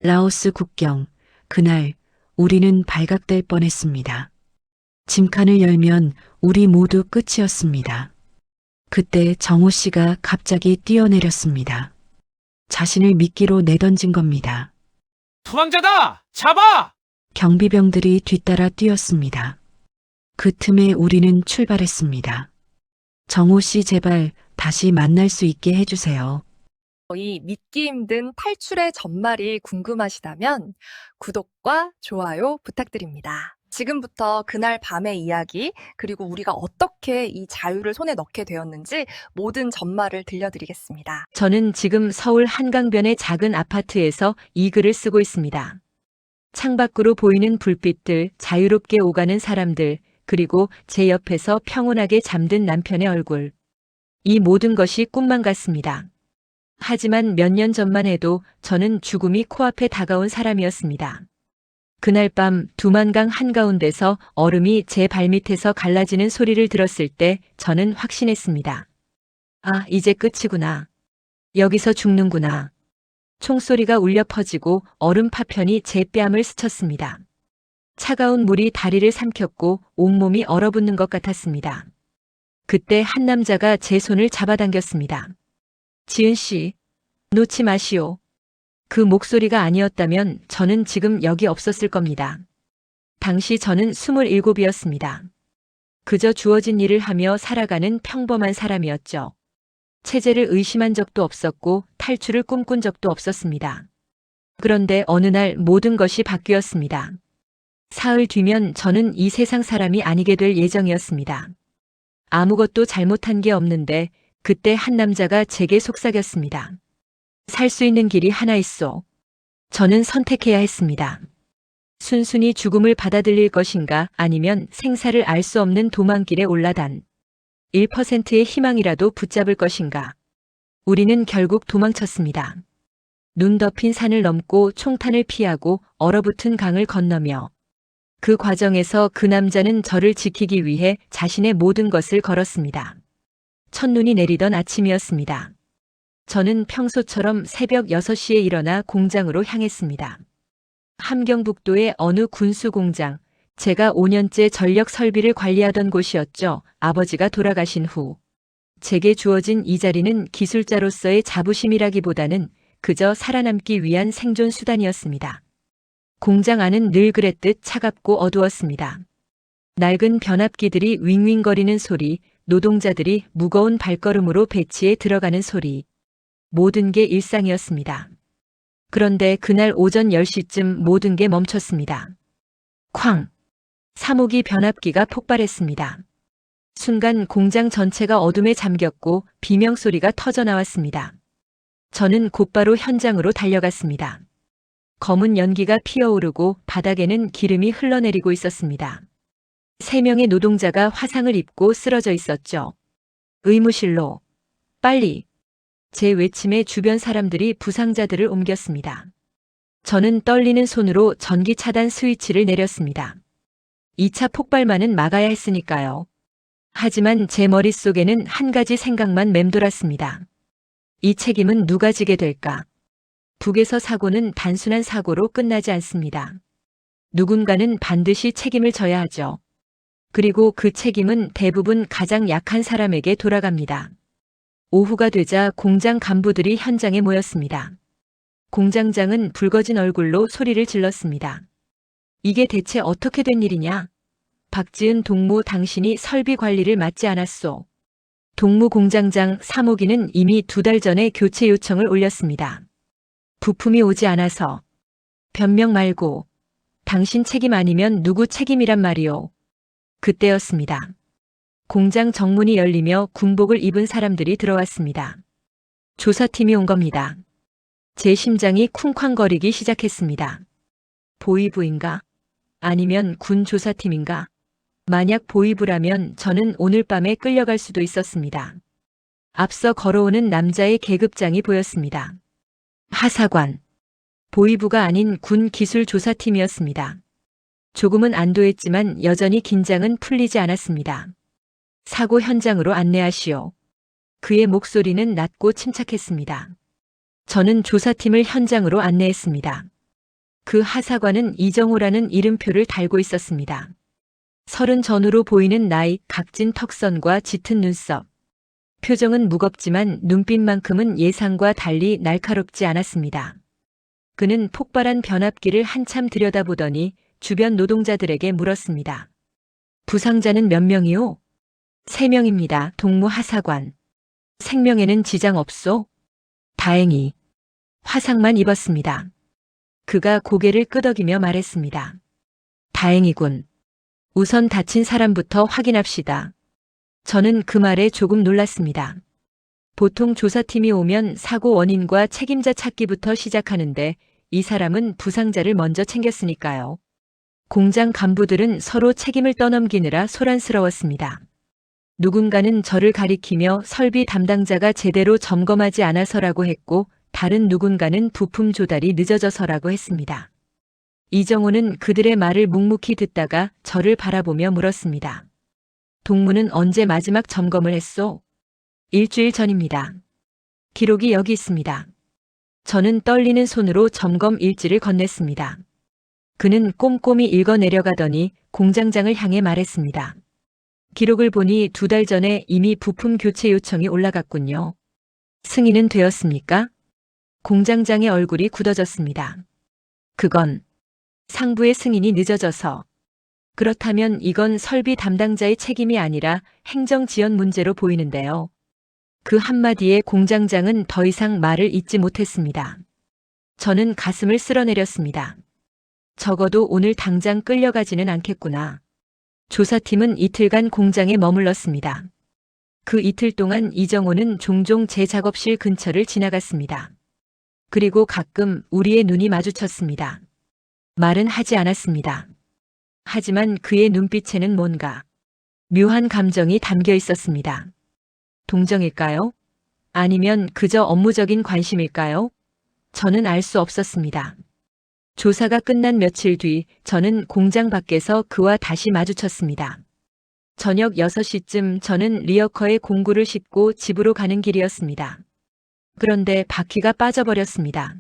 라오스 국경. 그날 우리는 발각될 뻔했습니다. 짐칸을 열면 우리 모두 끝이었습니다. 그때 정호 씨가 갑자기 뛰어내렸습니다. 자신을 미끼로 내던진 겁니다. 도망자다! 잡아! 경비병들이 뒤따라 뛰었습니다. 그 틈에 우리는 출발했습니다. 정호 씨 제발 다시 만날 수 있게 해주세요. 이 믿기 힘든 탈출의 전말이 궁금하시다면 구독과 좋아요 부탁드립니다. 지금부터 그날 밤의 이야기, 그리고 우리가 어떻게 이 자유를 손에 넣게 되었는지 모든 전말을 들려드리겠습니다. 저는 지금 서울 한강변의 작은 아파트에서 이 글을 쓰고 있습니다. 창밖으로 보이는 불빛들, 자유롭게 오가는 사람들, 그리고 제 옆에서 평온하게 잠든 남편의 얼굴. 이 모든 것이 꿈만 같습니다. 하지만 몇 년 전만 해도 저는 죽음이 코앞에 다가온 사람이었습니다. 그날 밤 두만강 한가운데서 얼음이 제 발밑에서 갈라지는 소리를 들었을 때 저는 확신했습니다. 아, 이제 끝이구나. 여기서 죽는구나. 총소리가 울려 퍼지고 얼음 파편이 제 뺨을 스쳤습니다. 차가운 물이 다리를 삼켰고 온몸이 얼어붙는 것 같았습니다. 그때 한 남자가 제 손을 잡아당겼습니다. 지은 씨, 놓지 마시오. 그 목소리가 아니었다면 저는 지금 여기 없었을 겁니다. 당시 저는 27이었습니다. 그저 주어진 일을 하며 살아가는 평범한 사람이었죠. 체제를 의심한 적도 없었고 탈출을 꿈꾼 적도 없었습니다. 그런데 어느 날 모든 것이 바뀌었습니다. 사흘 뒤면 저는 이 세상 사람이 아니게 될 예정이었습니다. 아무것도 잘못한 게 없는데 그때 한 남자가 제게 속삭였습니다. 살 수 있는 길이 하나 있어. 저는 선택해야 했습니다. 순순히 죽음을 받아들일 것인가 아니면 생사를 알 수 없는 도망길에 올라단 1%의 희망이라도 붙잡을 것인가. 우리는 결국 도망쳤습니다. 눈 덮인 산을 넘고 총탄을 피하고 얼어붙은 강을 건너며 그 과정에서 그 남자는 저를 지키기 위해 자신의 모든 것을 걸었습니다. 첫눈이 내리던 아침이었습니다. 저는 평소처럼 새벽 6시에 일어나 공장으로 향했습니다. 함경북도의 어느 군수 공장, 제가 5년째 전력 설비를 관리하던 곳이었죠. 아버지가 돌아가신 후 제게 주어진 이 자리는 기술자로서의 자부심이라기보다는 그저 살아남기 위한 생존 수단이었습니다. 공장 안은 늘 그랬듯 차갑고 어두웠습니다. 낡은 변압기들이 윙윙거리는 소리, 노동자들이 무거운 발걸음으로 배치에 들어가는 소리. 모든 게 일상이었습니다. 그런데 그날 오전 10시쯤 모든 게 멈췄습니다. 쾅! 3호기 변압기가 폭발했습니다. 순간 공장 전체가 어둠에 잠겼고 비명소리가 터져나왔습니다. 저는 곧바로 현장으로 달려갔습니다. 검은 연기가 피어오르고 바닥에는 기름이 흘러내리고 있었습니다. 3명의 노동자가 화상을 입고 쓰러져 있었죠. 의무실로. 빨리. 제 외침에 주변 사람들이 부상자들을 옮겼습니다. 저는 떨리는 손으로 전기 차단 스위치를 내렸습니다. 2차 폭발만은 막아야 했으니까요. 하지만 제 머릿속에는 한 가지 생각만 맴돌았습니다. 이 책임은 누가 지게 될까? 북에서 사고는 단순한 사고로 끝나지 않습니다. 누군가는 반드시 책임을 져야 하죠. 그리고 그 책임은 대부분 가장 약한 사람에게 돌아갑니다. 오후가 되자 공장 간부들이 현장에 모였습니다. 공장장은 붉어진 얼굴로 소리를 질렀습니다. 이게 대체 어떻게 된 일이냐? 박지은 동무, 당신이 설비 관리를 맡지 않았소. 동무 공장장 3호기는 이미 2달 전에 교체 요청을 올렸습니다. 부품이 오지 않아서. 변명 말고. 당신 책임 아니면 누구 책임이란 말이오. 그때였습니다. 공장 정문이 열리며 군복을 입은 사람들이 들어왔습니다. 조사팀이 온 겁니다. 제 심장이 쿵쾅거리기 시작했습니다. 보이부인가? 아니면 군 조사팀인가? 만약 보이부라면 저는 오늘 밤에 끌려갈 수도 있었습니다. 앞서 걸어오는 남자의 계급장이 보였습니다. 하사관. 보이부가 아닌 군 기술조사팀이었습니다. 조금은 안도했지만 여전히 긴장은 풀리지 않았습니다. 사고 현장으로 안내하시오. 그의 목소리는 낮고 침착했습니다. 저는 조사팀을 현장으로 안내했습니다. 그 하사관은 이정호라는 이름표를 달고 있었습니다. 30 전후로 보이는 나이, 각진 턱선과 짙은 눈썹. 표정은 무겁지만 눈빛만큼은 예상과 달리 날카롭지 않았습니다. 그는 폭발한 변압기를 한참 들여다보더니 주변 노동자들에게 물었습니다. 부상자는 몇 명이요? 3명입니다. 동무 하사관. 생명에는 지장 없소? 다행히. 화상만 입었습니다. 그가 고개를 끄덕이며 말했습니다. 다행이군. 우선 다친 사람부터 확인합시다. 저는 그 말에 조금 놀랐습니다. 보통 조사팀이 오면 사고 원인과 책임자 찾기부터 시작하는데 이 사람은 부상자를 먼저 챙겼으니까요. 공장 간부들은 서로 책임을 떠넘기느라 소란스러웠습니다. 누군가는 저를 가리키며 설비 담당자가 제대로 점검하지 않아서라고 했고 다른 누군가는 부품 조달이 늦어져서라고 했습니다. 이정호는 그들의 말을 묵묵히 듣다가 저를 바라보며 물었습니다. 동무는 언제 마지막 점검을 했소? 일주일 전입니다. 기록이 여기 있습니다. 저는 떨리는 손으로 점검 일지를 건넸습니다. 그는 꼼꼼히 읽어 내려가더니 공장장을 향해 말했습니다. 기록을 보니 2달 전에 이미 부품 교체 요청이 올라갔군요. 승인은 되었습니까? 공장장의 얼굴이 굳어졌습니다. 그건 상부의 승인이 늦어져서. 그렇다면 이건 설비 담당자의 책임이 아니라 행정 지연 문제로 보이는데요. 그 한마디에 공장장은 더 이상 말을 잇지 못했습니다. 저는 가슴을 쓸어내렸습니다. 적어도 오늘 당장 끌려가지는 않겠구나. 조사팀은 이틀간 공장에 머물렀습니다. 그 이틀 동안 이정호는 종종 제 작업실 근처를 지나갔습니다. 그리고 가끔 우리의 눈이 마주쳤습니다. 말은 하지 않았습니다. 하지만 그의 눈빛에는 뭔가 묘한 감정이 담겨 있었습니다. 동정일까요? 아니면 그저 업무적인 관심일까요? 저는 알 수 없었습니다. 조사가 끝난 며칠 뒤 저는 공장 밖에서 그와 다시 마주쳤습니다. 저녁 6시쯤 저는 리어커에 공구를 싣고 집으로 가는 길이었습니다. 그런데 바퀴가 빠져버렸습니다.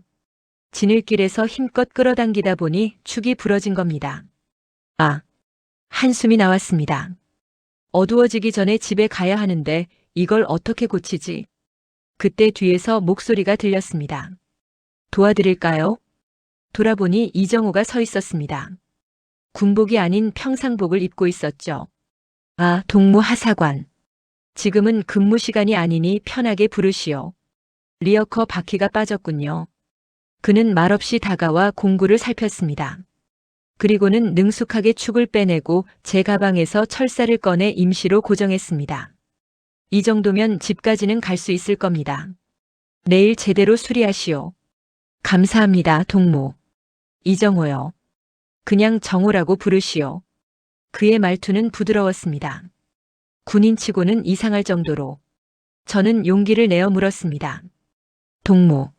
지늘길에서 힘껏 끌어당기다 보니 축이 부러진 겁니다. 아, 한숨이 나왔습니다. 어두워지기 전에 집에 가야 하는데 이걸 어떻게 고치지? 그때 뒤에서 목소리가 들렸습니다. 도와드릴까요? 돌아보니 이정호가 서 있었습니다. 군복이 아닌 평상복을 입고 있었죠. 아, 동무 하사관. 지금은 근무 시간이 아니니 편하게 부르시오. 리어커 바퀴가 빠졌군요. 그는 말없이 다가와 공구를 살폈습니다. 그리고는 능숙하게 축을 빼내고 제 가방에서 철사를 꺼내 임시로 고정했습니다. 이 정도면 집까지는 갈 수 있을 겁니다. 내일 제대로 수리하시오. 감사합니다, 동무. 이정호요. 그냥 정호라고 부르시오. 그의 말투는 부드러웠습니다. 군인치고는 이상할 정도로. 저는 용기를 내어 물었습니다. 동무,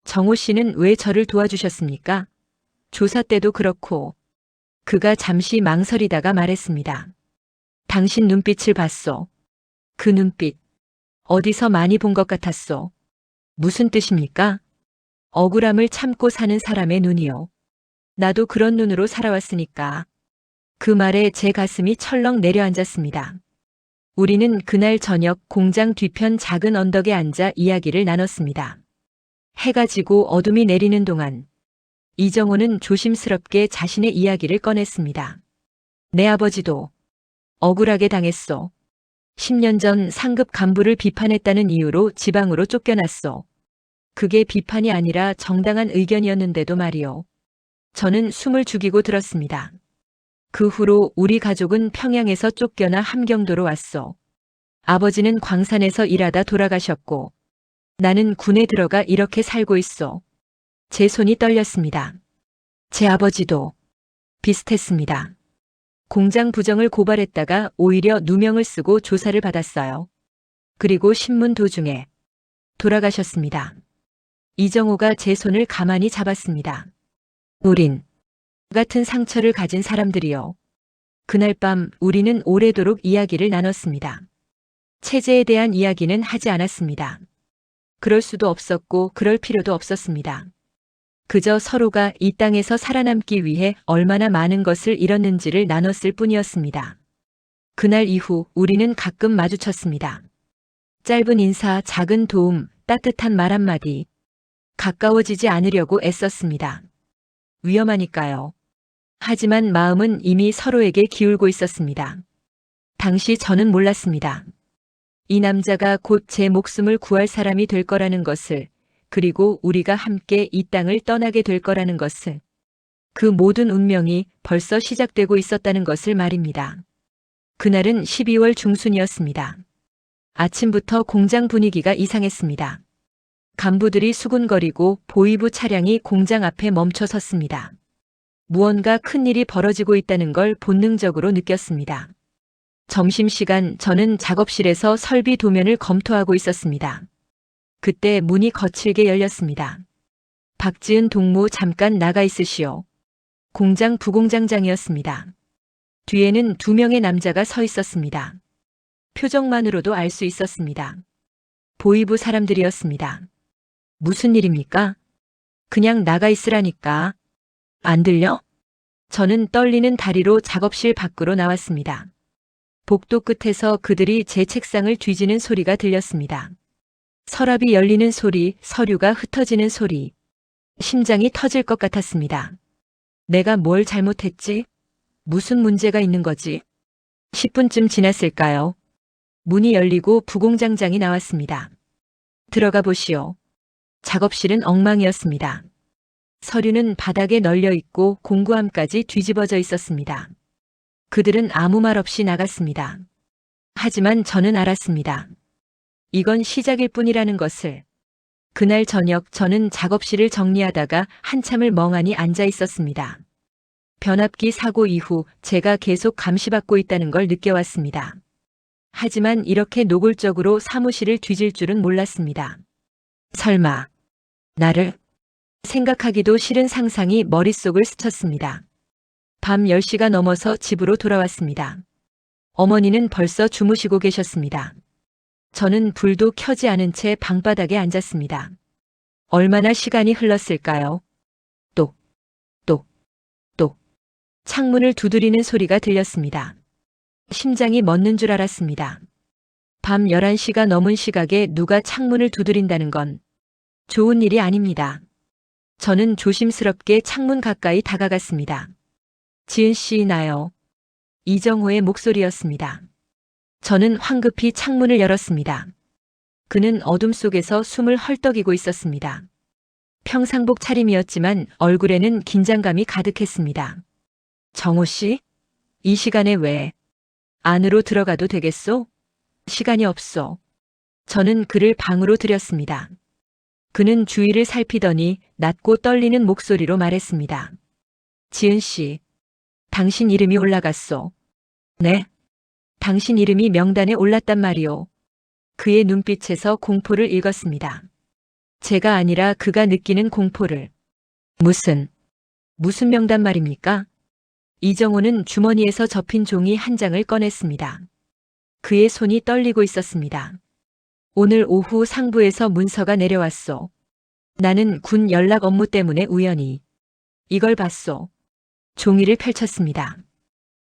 정호 씨는 왜 저를 도와주셨습니까? 조사 때도 그렇고. 그가 잠시 망설이다가 말했습니다. 당신 눈빛을 봤소. 그 눈빛. 어디서 많이 본 것 같았소. 무슨 뜻입니까? 억울함을 참고 사는 사람의 눈이요. 나도 그런 눈으로 살아왔으니까. 그 말에 제 가슴이 철렁 내려앉았습니다. 우리는 그날 저녁 공장 뒤편 작은 언덕에 앉아 이야기를 나눴습니다. 해가 지고 어둠이 내리는 동안 이정호는 조심스럽게 자신의 이야기를 꺼냈습니다. 내 아버지도 억울하게 당했소. 10년 전 상급 간부를 비판했다는 이유로 지방으로 쫓겨났소. 그게 비판이 아니라 정당한 의견이었는데도 말이요. 저는 숨을 죽이고 들었습니다. 그 후로 우리 가족은 평양에서 쫓겨나 함경도로 왔소. 아버지는 광산에서 일하다 돌아가셨고 나는 군에 들어가 이렇게 살고 있소. 제 손이 떨렸습니다. 제 아버지도 비슷했습니다. 공장 부정을 고발했다가 오히려 누명을 쓰고 조사를 받았어요. 그리고 신문 도중에 돌아가셨습니다. 이정호가 제 손을 가만히 잡았습니다. 우린 같은 상처를 가진 사람들이요. 그날 밤 우리는 오래도록 이야기를 나눴습니다. 체제에 대한 이야기는 하지 않았습니다. 그럴 수도 없었고 그럴 필요도 없었습니다. 그저 서로가 이 땅에서 살아남기 위해 얼마나 많은 것을 잃었는지를 나눴을 뿐이었습니다. 그날 이후 우리는 가끔 마주쳤습니다. 짧은 인사, 작은 도움, 따뜻한 말 한마디. 가까워지지 않으려고 애썼습니다. 위험하니까요. 하지만 마음은 이미 서로에게 기울고 있었습니다. 당시 저는 몰랐습니다. 이 남자가 곧 제 목숨을 구할 사람이 될 거라는 것을, 그리고 우리가 함께 이 땅을 떠나게 될 거라는 것을, 그 모든 운명이 벌써 시작되고 있었다는 것을 말입니다. 그날은 12월 중순이었습니다. 아침부터 공장 분위기가 이상했습니다. 간부들이 수군거리고 보위부 차량이 공장 앞에 멈춰 섰습니다. 무언가 큰일이 벌어지고 있다는 걸 본능적으로 느꼈습니다. 점심시간 저는 작업실에서 설비 도면을 검토하고 있었습니다. 그때 문이 거칠게 열렸습니다. 박지은 동무 잠깐 나가 있으시오. 공장 부공장장이었습니다. 뒤에는 2명의 남자가 서 있었습니다. 표정만으로도 알 수 있었습니다. 보위부 사람들이었습니다. 무슨 일입니까? 그냥 나가 있으라니까. 안 들려? 저는 떨리는 다리로 작업실 밖으로 나왔습니다. 복도 끝에서 그들이 제 책상을 뒤지는 소리가 들렸습니다. 서랍이 열리는 소리, 서류가 흩어지는 소리. 심장이 터질 것 같았습니다. 내가 뭘 잘못했지? 무슨 문제가 있는 거지? 10분쯤 지났을까요? 문이 열리고 부공장장이 나왔습니다. 들어가 보시오. 작업실은 엉망이었습니다. 서류는 바닥에 널려 있고 공구함까지 뒤집어져 있었습니다. 그들은 아무 말 없이 나갔습니다. 하지만 저는 알았습니다. 이건 시작일 뿐이라는 것을. 그날 저녁 저는 작업실을 정리하다가 한참을 멍하니 앉아 있었습니다. 변압기 사고 이후 제가 계속 감시받고 있다는 걸 느껴왔습니다. 하지만 이렇게 노골적으로 사무실을 뒤질 줄은 몰랐습니다. 설마 나를? 생각하기도 싫은 상상이 머릿속을 스쳤습니다. 밤 10시가 넘어서 집으로 돌아왔습니다. 어머니는 벌써 주무시고 계셨습니다. 저는 불도 켜지 않은 채 방바닥에 앉았습니다. 얼마나 시간이 흘렀을까요? 똑, 똑, 똑. 창문을 두드리는 소리가 들렸습니다. 심장이 멎는 줄 알았습니다. 밤 11시가 넘은 시각에 누가 창문을 두드린다는 건 좋은 일이 아닙니다. 저는 조심스럽게 창문 가까이 다가갔습니다. 지은 씨, 나요. 이정호의 목소리였습니다. 저는 황급히 창문을 열었습니다. 그는 어둠 속에서 숨을 헐떡이고 있었습니다. 평상복 차림이었지만 얼굴에는 긴장감이 가득했습니다. 정호 씨? 이 시간에 왜? 안으로 들어가도 되겠소? 시간이 없소. 저는 그를 방으로 들였습니다. 그는 주위를 살피더니 낮고 떨리는 목소리로 말했습니다. 지은 씨, 당신 이름이 올라갔소. 네? 당신 이름이 명단에 올랐단 말이오. 그의 눈빛에서 공포를 읽었습니다. 제가 아니라 그가 느끼는 공포를. 무슨 명단 말입니까? 이정호는 주머니에서 접힌 종이 한 장을 꺼냈습니다. 그의 손이 떨리고 있었습니다. 오늘 오후 상부에서 문서가 내려왔소. 나는 군 연락 업무 때문에 우연히 이걸 봤소. 종이를 펼쳤습니다.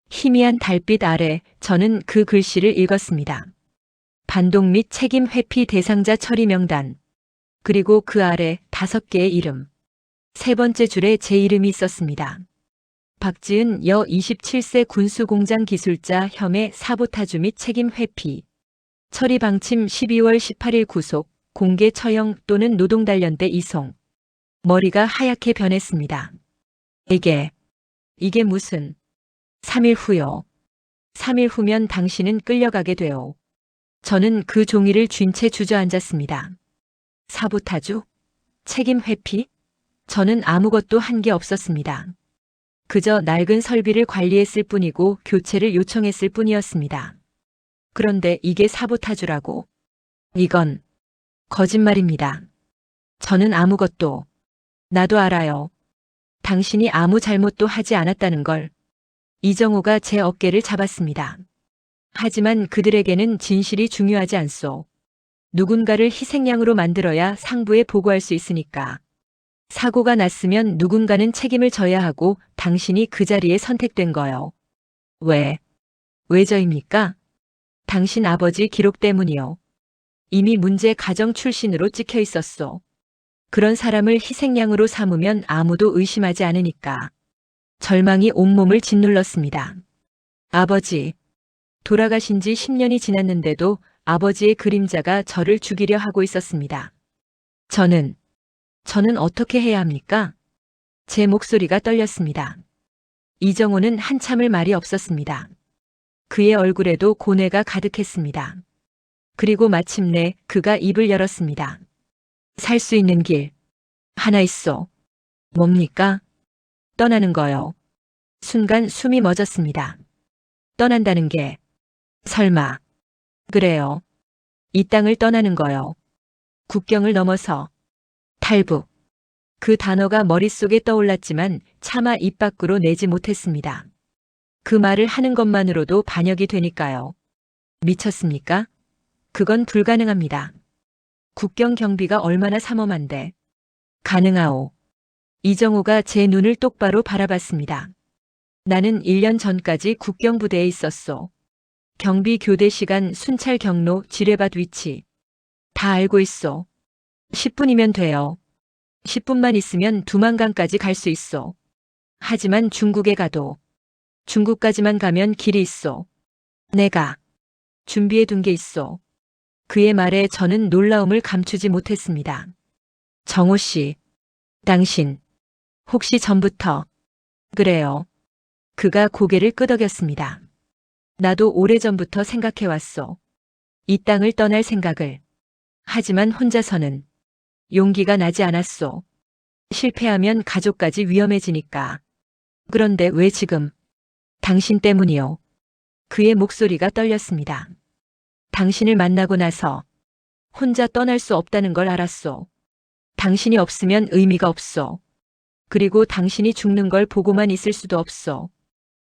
희미한 달빛 아래 저는 그 글씨를 읽었습니다. 반동 및 책임 회피 대상자 처리 명단. 그리고 그 아래 5개의 이름. 세 번째 줄에 제 이름이 있었습니다. 박지은 여 27세 군수공장 기술자 혐의 사보타주 및 책임 회피. 처리 방침 12월 18일 구속, 공개 처형 또는 노동단련대 이송. 머리가 하얗게 변했습니다. 이게 무슨 3일 후요. 3일 후면 당신은 끌려가게 돼요. 저는 그 종이를 쥔 채 주저앉았습니다. 사보타주? 책임 회피? 저는 아무것도 한 게 없었습니다. 그저 낡은 설비를 관리했을 뿐이고 교체를 요청했을 뿐이었습니다. 그런데 이게 사보타주라고? 이건 거짓말입니다. 저는 아무것도. 나도 알아요. 당신이 아무 잘못도 하지 않았다는 걸. 이정호가 제 어깨를 잡았습니다. 하지만 그들에게는 진실이 중요하지 않소. 누군가를 희생양으로 만들어야 상부에 보고할 수 있으니까. 사고가 났으면 누군가는 책임을 져야 하고 당신이 그 자리에 선택된 거요. 왜? 왜 저입니까? 당신 아버지 기록 때문이요. 이미 문제 가정 출신으로 찍혀 있었소. 그런 사람을 희생양으로 삼으면 아무도 의심하지 않으니까. 절망이 온몸을 짓눌렀습니다. 아버지. 돌아가신 지 10년이 지났는데도 아버지의 그림자가 저를 죽이려 하고 있었습니다. 저는 어떻게 해야 합니까? 제 목소리가 떨렸습니다. 이정호는 한참을 말이 없었습니다. 그의 얼굴에도 고뇌가 가득했습니다. 그리고 마침내 그가 입을 열었습니다. 살 수 있는 길. 하나 있어. 뭡니까? 떠나는 거요. 순간 숨이 멎었습니다. 떠난다는 게. 설마. 그래요. 이 땅을 떠나는 거요. 국경을 넘어서. 탈북. 그 단어가 머릿속에 떠올랐지만 차마 입 밖으로 내지 못했습니다. 그 말을 하는 것만으로도 반역이 되니까요. 미쳤습니까? 그건 불가능합니다. 국경 경비가 얼마나 삼엄한데. 가능하오. 이정호가 제 눈을 똑바로 바라봤습니다. 나는 1년 전까지 국경부대에 있었소. 경비 교대 시간, 순찰 경로, 지뢰밭 위치. 다 알고 있어. 10분이면 돼요. 10분만 있으면 두만강까지 갈 수 있어. 하지만 중국에 가도 중국까지만 가면 길이 있어. 내가 준비해 둔 게 있어. 그의 말에 저는 놀라움을 감추지 못했습니다. 정호 씨, 당신 혹시 전부터. 그래요. 그가 고개를 끄덕였습니다. 나도 오래전부터 생각해왔어. 이 땅을 떠날 생각을. 하지만 혼자서는 용기가 나지 않았소. 실패하면 가족까지 위험해지니까. 그런데 왜 지금? 당신 때문이요. 그의 목소리가 떨렸습니다. 당신을 만나고 나서 혼자 떠날 수 없다는 걸 알았소. 당신이 없으면 의미가 없어. 그리고 당신이 죽는 걸 보고만 있을 수도 없어.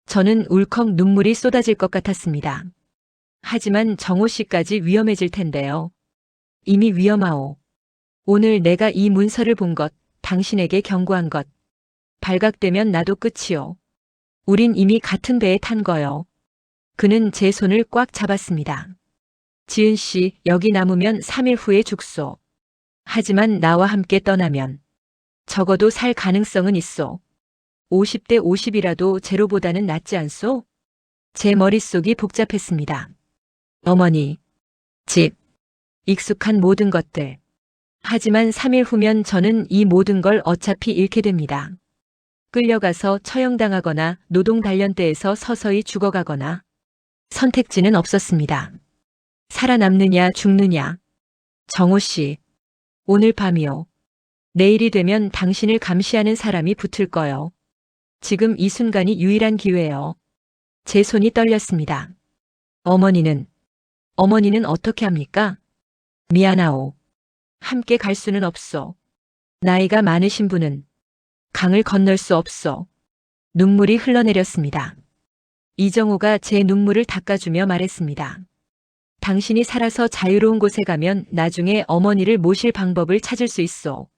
저는 울컥 눈물이 쏟아질 것 같았습니다. 하지만 정호 씨까지 위험해질 텐데요. 이미 위험하오. 오늘 내가 이 문서를 본 것, 당신에게 경고한 것. 발각되면 나도 끝이요. 우린 이미 같은 배에 탄 거요. 그는 제 손을 꽉 잡았습니다. 지은 씨, 여기 남으면 3일 후에 죽소. 하지만 나와 함께 떠나면 적어도 살 가능성은 있소. 50대 50이라도 제로보다는 낫지 않소? 제 머릿속이 복잡했습니다. 어머니, 집, 익숙한 모든 것들. 하지만 3일 후면 저는 이 모든 걸 어차피 잃게 됩니다. 끌려가서 처형당하거나 노동 단련대에서 서서히 죽어가거나 선택지는 없었습니다. 살아남느냐 죽느냐. 정호 씨, 오늘 밤이요. 내일이 되면 당신을 감시하는 사람이 붙을 거요. 지금 이 순간이 유일한 기회요. 제 손이 떨렸습니다. 어머니는 어떻게 합니까? 미안하오. 함께 갈 수는 없어. 나이가 많으신 분은 강을 건널 수 없어. 눈물이 흘러내렸습니다. 이정호가 제 눈물을 닦아주며 말했습니다. 당신이 살아서 자유로운 곳에 가면 나중에 어머니를 모실 방법을 찾을 수 있어.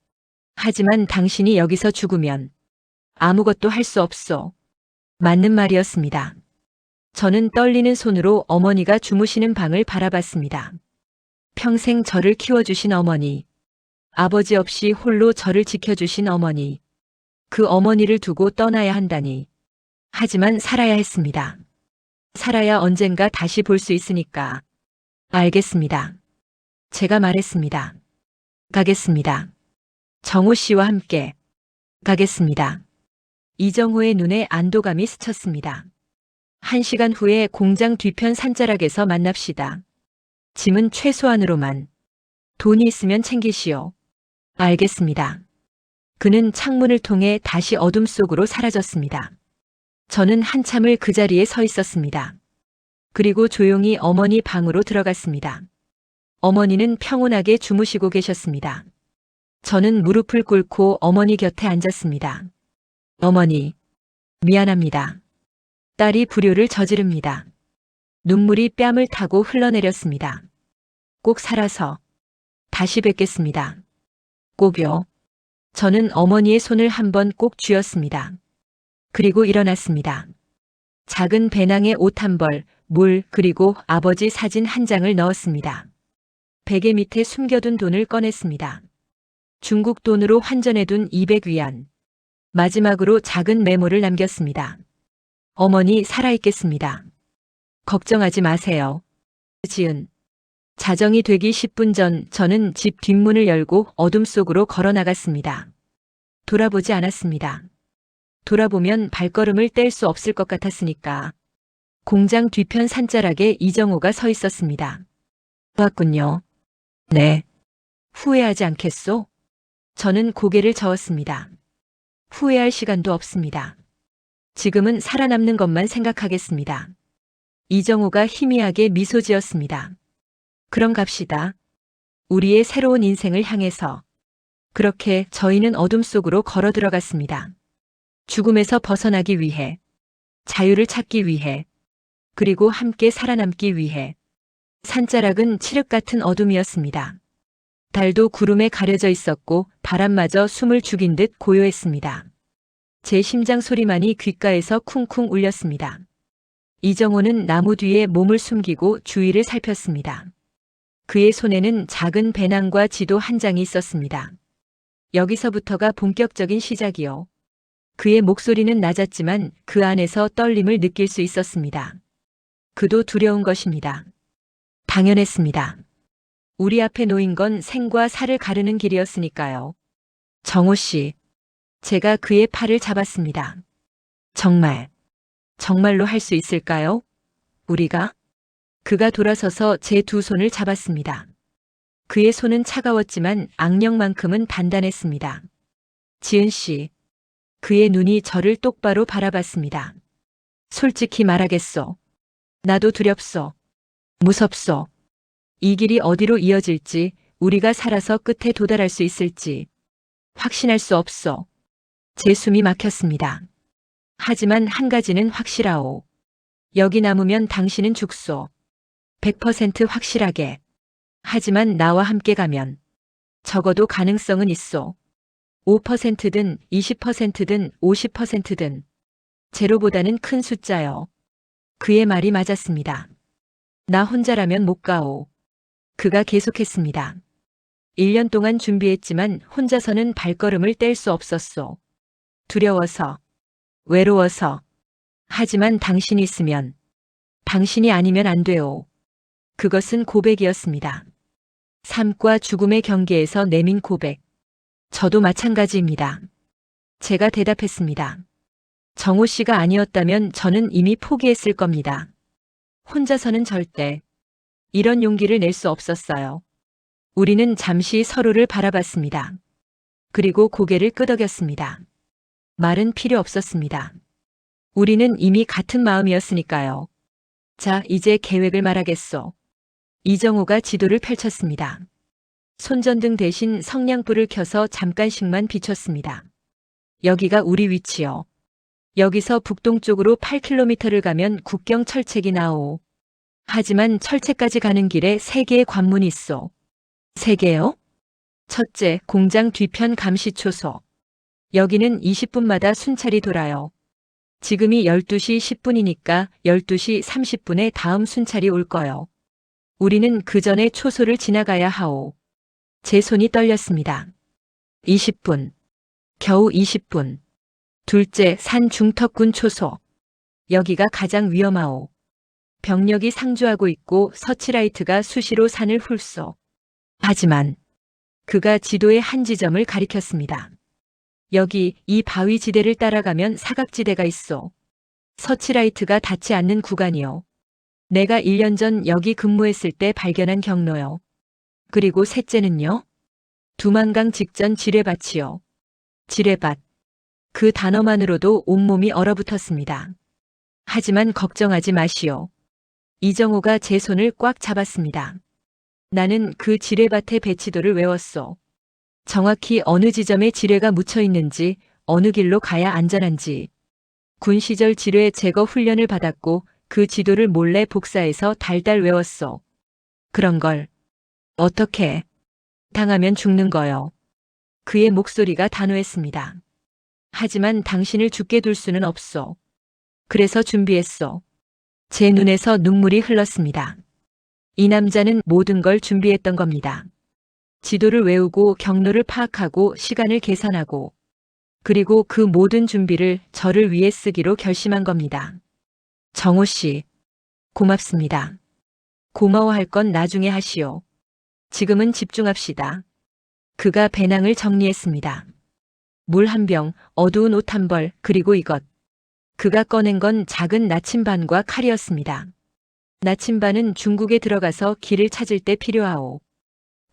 하지만 당신이 여기서 죽으면 아무것도 할 수 없어. 맞는 말이었습니다. 저는 떨리는 손으로 어머니가 주무시는 방을 바라봤습니다. 평생 저를 키워주신 어머니. 아버지 없이 홀로 저를 지켜주신 어머니. 그 어머니를 두고 떠나야 한다니. 하지만 살아야 했습니다. 살아야 언젠가 다시 볼 수 있으니까. 알겠습니다. 제가 말했습니다. 가겠습니다. 정호 씨와 함께. 가겠습니다. 이정호의 눈에 안도감이 스쳤습니다. 1시간 후에 공장 뒤편 산자락에서 만납시다. 짐은 최소한으로만. 돈이 있으면 챙기시오. 알겠습니다. 그는 창문을 통해 다시 어둠 속으로 사라졌습니다. 저는 한참을 그 자리에 서 있었습니다. 그리고 조용히 어머니 방으로 들어갔습니다. 어머니는 평온하게 주무시고 계셨습니다. 저는 무릎을 꿇고 어머니 곁에 앉았습니다. 어머니, 미안합니다. 딸이 불효를 저지릅니다. 눈물이 뺨을 타고 흘러내렸습니다. 꼭 살아서 다시 뵙겠습니다. 꼭요. 저는 어머니의 손을 한번 꼭 쥐었습니다. 그리고 일어났습니다. 작은 배낭에 옷 한 벌, 물, 그리고 아버지 사진 한 장을 넣었습니다. 베개 밑에 숨겨둔 돈을 꺼냈습니다. 중국 돈으로 환전해둔 200위안. 마지막으로 작은 메모를 남겼습니다. 어머니 살아있겠습니다. 걱정하지 마세요. 지은. 자정이 되기 10분 전 저는 집 뒷문을 열고 어둠 속으로 걸어 나갔습니다. 돌아보지 않았습니다. 돌아보면 발걸음을 뗄 수 없을 것 같았으니까. 공장 뒤편 산자락에 이정호가 서 있었습니다. 왔군요. 네. 후회하지 않겠소? 저는 고개를 저었습니다. 후회할 시간도 없습니다. 지금은 살아남는 것만 생각하겠습니다. 이정호가 희미하게 미소 지었습니다. 그럼 갑시다. 우리의 새로운 인생을 향해서. 그렇게 저희는 어둠 속으로 걸어 들어갔습니다. 죽음에서 벗어나기 위해, 자유를 찾기 위해, 그리고 함께 살아남기 위해. 산자락은 칠흑 같은 어둠이었습니다. 달도 구름에 가려져 있었고 바람마저 숨을 죽인 듯 고요했습니다. 제 심장 소리만이 귓가에서 쿵쿵 울렸습니다. 이정호는 나무 뒤에 몸을 숨기고 주위를 살폈습니다. 그의 손에는 작은 배낭과 지도 한 장이 있었습니다. 여기서부터가 본격적인 시작이요. 그의 목소리는 낮았지만 그 안에서 떨림을 느낄 수 있었습니다. 그도 두려운 것입니다. 당연했습니다. 우리 앞에 놓인 건 생과 사를 가르는 길이었으니까요. 정호 씨, 제가 그의 팔을 잡았습니다. 정말로 할 수 있을까요? 우리가? 그가 돌아서서 제 두 손을 잡았습니다. 그의 손은 차가웠지만 악령만큼은 단단했습니다. 지은 씨, 그의 눈이 저를 똑바로 바라봤습니다. 솔직히 말하겠소. 나도 두렵소. 무섭소. 이 길이 어디로 이어질지, 우리가 살아서 끝에 도달할 수 있을지 확신할 수 없소. 제 숨이 막혔습니다. 하지만 한 가지는 확실하오. 여기 남으면 당신은 죽소. 100% 확실하게. 하지만 나와 함께 가면 적어도 가능성은 있소. 5%든 20%든 50%든 제로보다는 큰 숫자요. 그의 말이 맞았습니다. 나 혼자라면 못 가오. 그가 계속했습니다. 1년 동안 준비했지만 혼자서는 발걸음을 뗄 수 없었소. 두려워서, 외로워서. 하지만 당신이 있으면, 당신이 아니면 안 돼요. 그것은 고백이었습니다. 삶과 죽음의 경계에서 내민 고백. 저도 마찬가지입니다. 제가 대답했습니다. 정호 씨가 아니었다면 저는 이미 포기했을 겁니다. 혼자서는 절대 이런 용기를 낼 수 없었어요. 우리는 잠시 서로를 바라봤습니다. 그리고 고개를 끄덕였습니다. 말은 필요 없었습니다. 우리는 이미 같은 마음이었으니까요. 자, 이제 계획을 말하겠소. 이정호가 지도를 펼쳤습니다. 손전등 대신 성냥불을 켜서 잠깐씩만 비췄습니다. 여기가 우리 위치요. 여기서 북동쪽으로 8km를 가면 국경 철책이 나오. 하지만 철책까지 가는 길에 3개의 관문이 있어. 3개요? 첫째, 공장 뒤편 감시초소. 여기는 20분마다 순찰이 돌아요. 지금이 12시 10분이니까 12시 30분에 다음 순찰이 올 거요. 우리는 그 전에 초소를 지나가야 하오. 제 손이 떨렸습니다. 20분. 겨우 20분. 둘째, 산 중턱군 초소. 여기가 가장 위험하오. 병력이 상주하고 있고 서치라이트가 수시로 산을 훑소. 하지만 그가 지도의 한 지점을 가리켰습니다. 여기 이 바위 지대를 따라가면 사각지대가 있어. 서치라이트가 닿지 않는 구간이요. 내가 1년 전 여기 근무했을 때 발견한 경로요. 그리고 셋째는요. 두만강 직전 지뢰밭이요. 지뢰밭. 그 단어만으로도 온몸이 얼어붙었습니다. 하지만 걱정하지 마시오. 이정호가 제 손을 꽉 잡았습니다. 나는 그 지뢰밭의 배치도를 외웠소. 정확히 어느 지점에 지뢰가 묻혀 있는지, 어느 길로 가야 안전한지. 군 시절 지뢰 제거 훈련을 받았고 그 지도를 몰래 복사해서 달달 외웠소. 그런 걸 어떻게 당하면 죽는 거요. 그의 목소리가 단호했습니다. 하지만 당신을 죽게 둘 수는 없소. 그래서 준비했소. 제 눈에서 눈물이 흘렀습니다. 이 남자는 모든 걸 준비했던 겁니다. 지도를 외우고 경로를 파악하고 시간을 계산하고 그리고 그 모든 준비를 저를 위해 쓰기로 결심한 겁니다. 정호 씨, 고맙습니다. 고마워할 건 나중에 하시오. 지금은 집중합시다. 그가 배낭을 정리했습니다. 물 한 병, 어두운 옷 한 벌, 그리고 이것. 그가 꺼낸 건 작은 나침반과 칼이었습니다. 나침반은 중국에 들어가서 길을 찾을 때 필요하오.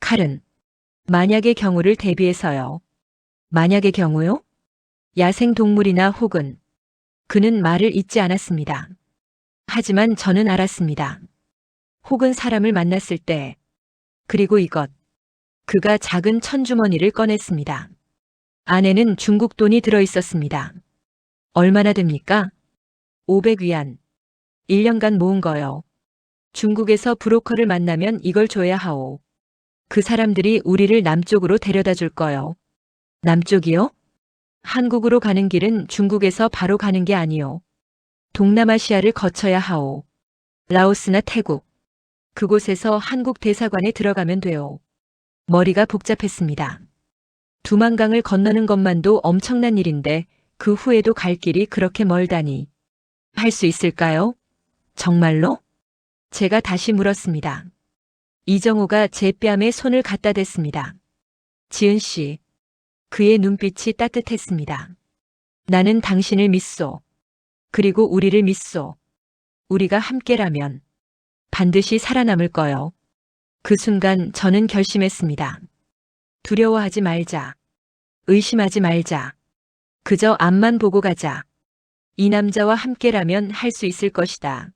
칼은 만약의 경우를 대비해서요. 만약의 경우요? 야생 동물이나 혹은 그는 말을 잇지 않았습니다. 하지만 저는 알았습니다. 혹은 사람을 만났을 때 그리고 이것. 그가 작은 천주머니를 꺼냈습니다. 안에는 중국 돈이 들어 있었습니다. 얼마나 됩니까? 500위안. 1년간 모은 거요. 중국에서 브로커를 만나면 이걸 줘야 하오. 그 사람들이 우리를 남쪽으로 데려다 줄 거요. 남쪽이요? 한국으로 가는 길은 중국에서 바로 가는 게 아니요. 동남아시아를 거쳐야 하오. 라오스나 태국. 그곳에서 한국 대사관에 들어가면 돼요. 머리가 복잡했습니다. 두만강을 건너는 것만도 엄청난 일인데 그 후에도 갈 길이 그렇게 멀다니. 할 수 있을까요? 정말로? 제가 다시 물었습니다. 이정호가 제 뺨에 손을 갖다 댔습니다. 지은 씨. 그의 눈빛이 따뜻했습니다. 나는 당신을 믿소. 그리고 우리를 믿소. 우리가 함께라면 반드시 살아남을 거요. 그 순간 저는 결심했습니다. 두려워하지 말자. 의심하지 말자. 그저 앞만 보고 가자. 이 남자와 함께라면 할 수 있을 것이다.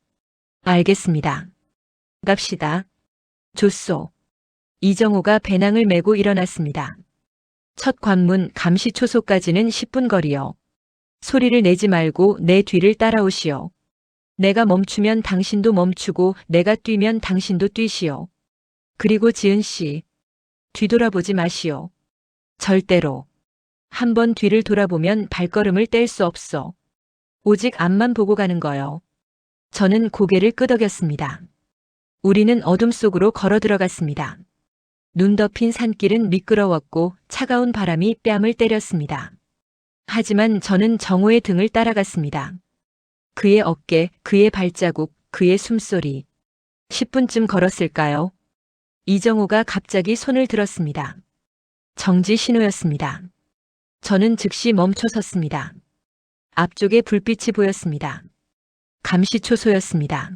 알겠습니다. 갑시다. 좋소. 이정호가 배낭을 메고 일어났습니다. 첫 관문 감시초소까지는 10분 거리요. 소리를 내지 말고 내 뒤를 따라오시오. 내가 멈추면 당신도 멈추고 내가 뛰면 당신도 뛰시오. 그리고 지은 씨, 뒤돌아보지 마시오. 절대로. 한번 뒤를 돌아보면 발걸음을 뗄 수 없어. 오직 앞만 보고 가는 거요. 저는 고개를 끄덕였습니다. 우리는 어둠 속으로 걸어 들어갔습니다. 눈 덮인 산길은 미끄러웠고 차가운 바람이 뺨을 때렸습니다. 하지만 저는 정호의 등을 따라갔습니다. 그의 어깨, 그의 발자국, 그의 숨소리. 10분쯤 걸었을까요? 이정호가 갑자기 손을 들었습니다. 정지 신호였습니다. 저는 즉시 멈춰 섰습니다. 앞쪽에 불빛이 보였습니다. 감시초소였습니다.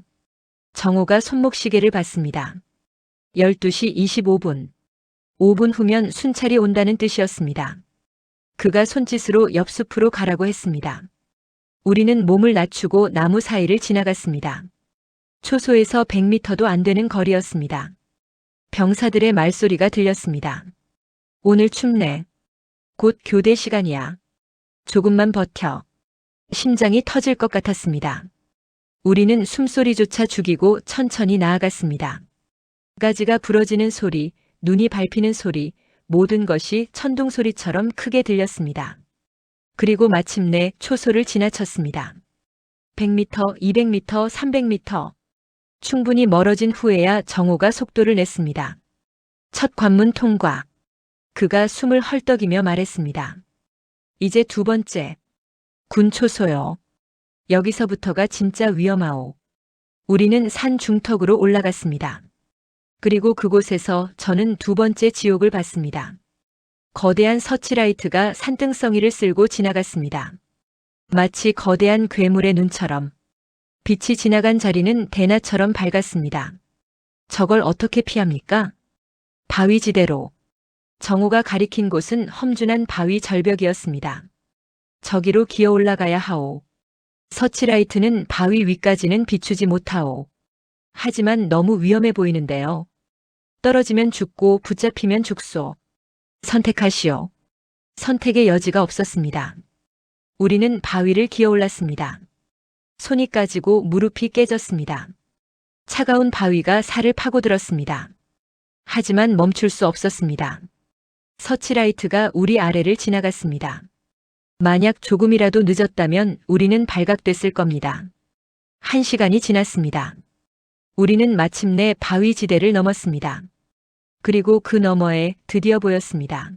정호가 손목시계를 봤습니다. 12시 25분. 5분 후면 순찰이 온다는 뜻이었습니다. 그가 손짓으로 옆 숲으로 가라고 했습니다. 우리는 몸을 낮추고 나무 사이를 지나갔습니다. 초소에서 100m도 안 되는 거리였습니다. 병사들의 말소리가 들렸습니다. 오늘 춥네. 곧 교대 시간이야. 조금만 버텨. 심장이 터질 것 같았습니다. 우리는 숨소리조차 죽이고 천천히 나아갔습니다. 가지가 부러지는 소리, 눈이 밟히는 소리, 모든 것이 천둥 소리처럼 크게 들렸습니다. 그리고 마침내 초소를 지나쳤습니다. 100m, 200m, 300m. 충분히 멀어진 후에야 정호가 속도를 냈습니다. 첫 관문 통과. 그가 숨을 헐떡이며 말했습니다. 이제 두 번째. 군 초소요. 여기서부터가 진짜 위험하오. 우리는 산 중턱으로 올라갔습니다. 그리고 그곳에서 저는 두 번째 지옥을 봤습니다. 거대한 서치라이트가 산등성이를 쓸고 지나갔습니다. 마치 거대한 괴물의 눈처럼. 빛이 지나간 자리는 대낮처럼 밝았습니다. 저걸 어떻게 피합니까? 바위지대로. 정호가 가리킨 곳은 험준한 바위 절벽이었습니다. 저기로 기어 올라가야 하오. 서치라이트는 바위 위까지는 비추지 못하오. 하지만 너무 위험해 보이는데요. 떨어지면 죽고 붙잡히면 죽소. 선택하시오. 선택의 여지가 없었습니다. 우리는 바위를 기어 올랐습니다. 손이 까지고 무릎이 깨졌습니다. 차가운 바위가 살을 파고들었습니다. 하지만 멈출 수 없었습니다. 서치라이트가 우리 아래를 지나갔습니다. 만약 조금이라도 늦었다면 우리는 발각됐을 겁니다. 1시간이 지났습니다. 우리는 마침내 바위 지대를 넘었습니다. 그리고 그 너머에 드디어 보였습니다.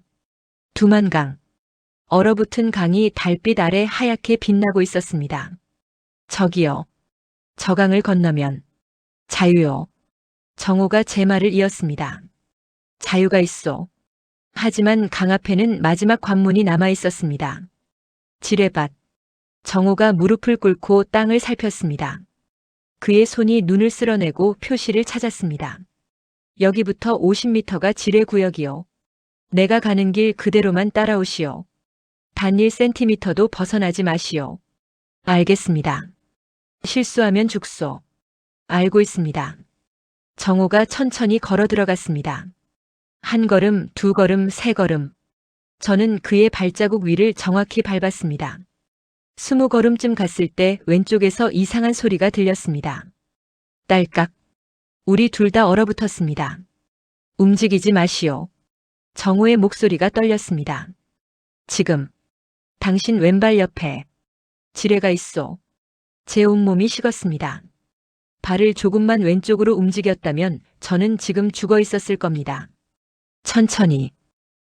두만강. 얼어붙은 강이 달빛 아래 하얗게 빛나고 있었습니다. 저기요. 저 강을 건너면 자유요. 정호가 제 말을 이었습니다. 자유가 있어. 하지만 강 앞에는 마지막 관문이 남아 있었습니다. 지뢰밭. 정호가 무릎을 꿇고 땅을 살폈습니다. 그의 손이 눈을 쓸어내고 표시를 찾았습니다. 여기부터 50m가 지뢰구역이요. 내가 가는 길 그대로만 따라오시오. 단 1cm도 벗어나지 마시오. 알겠습니다. 실수하면 죽소. 알고 있습니다. 정호가 천천히 걸어 들어갔습니다. 한 걸음, 두 걸음, 세 걸음. 저는 그의 발자국 위를 정확히 밟았습니다. 20걸음쯤 갔을 때 왼쪽에서 이상한 소리가 들렸습니다. 딸깍. 우리 둘 다 얼어붙었습니다. 움직이지 마시오. 정호의 목소리가 떨렸습니다. 지금. 당신 왼발 옆에 지뢰가 있어. 제 온몸이 식었습니다. 발을 조금만 왼쪽으로 움직였다면 저는 지금 죽어 있었을 겁니다. 천천히.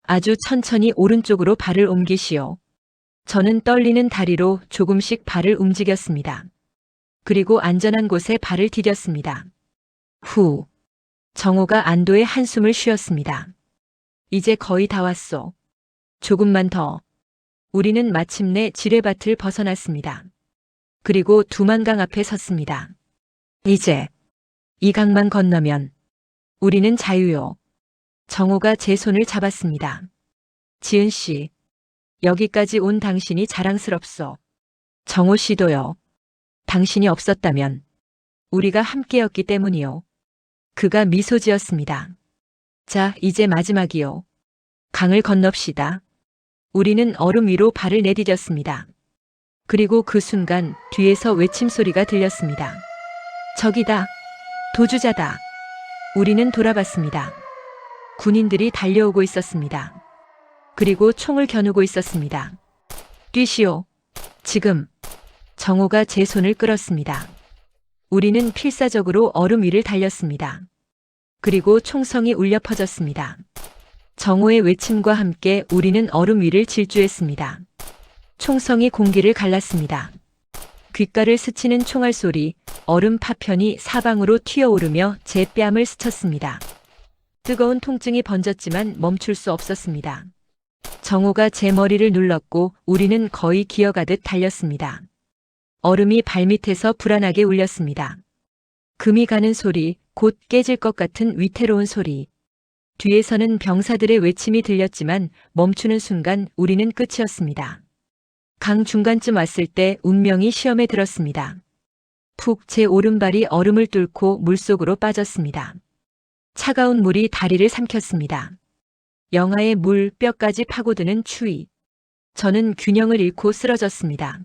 아주 천천히 오른쪽으로 발을 옮기시오. 저는 떨리는 다리로 조금씩 발을 움직였습니다. 그리고 안전한 곳에 발을 디뎠습니다. 후. 정호가 안도의 한숨을 쉬었습니다. 이제 거의 다 왔소. 조금만 더. 우리는 마침내 지뢰밭을 벗어났습니다. 그리고 두만강 앞에 섰습니다. 이제 이 강만 건너면 우리는 자유요. 정호가 제 손을 잡았습니다. 지은 씨, 여기까지 온 당신이 자랑스럽소. 정호 씨도요. 당신이 없었다면 우리가 함께였기 때문이요. 그가 미소 지었습니다. 자, 이제 마지막이요. 강을 건넙시다. 우리는 얼음 위로 발을 내디뎠습니다. 그리고 그 순간 뒤에서 외침 소리가 들렸습니다. 저기다. 도주자다. 우리는 돌아봤습니다. 군인들이 달려오고 있었습니다. 그리고 총을 겨누고 있었습니다. 뛰시오. 지금. 정호가 제 손을 끌었습니다. 우리는 필사적으로 얼음 위를 달렸습니다. 그리고 총성이 울려 퍼졌습니다. 정호의 외침과 함께 우리는 얼음 위를 질주했습니다. 총성이 공기를 갈랐습니다. 귓가를 스치는 총알 소리, 얼음 파편이 사방으로 튀어오르며 제 뺨을 스쳤습니다. 뜨거운 통증이 번졌지만 멈출 수 없었습니다. 정호가 제 머리를 눌렀고 우리는 거의 기어가듯 달렸습니다. 얼음이 발밑에서 불안하게 울렸습니다. 금이 가는 소리, 곧 깨질 것 같은 위태로운 소리. 뒤에서는 병사들의 외침이 들렸지만 멈추는 순간 우리는 끝이었습니다. 강 중간쯤 왔을 때 운명이 시험에 들었습니다. 푹 제 오른발이 얼음을 뚫고 물속으로 빠졌습니다. 차가운 물이 다리를 삼켰습니다. 영하의 물, 뼈까지 파고드는 추위. 저는 균형을 잃고 쓰러졌습니다.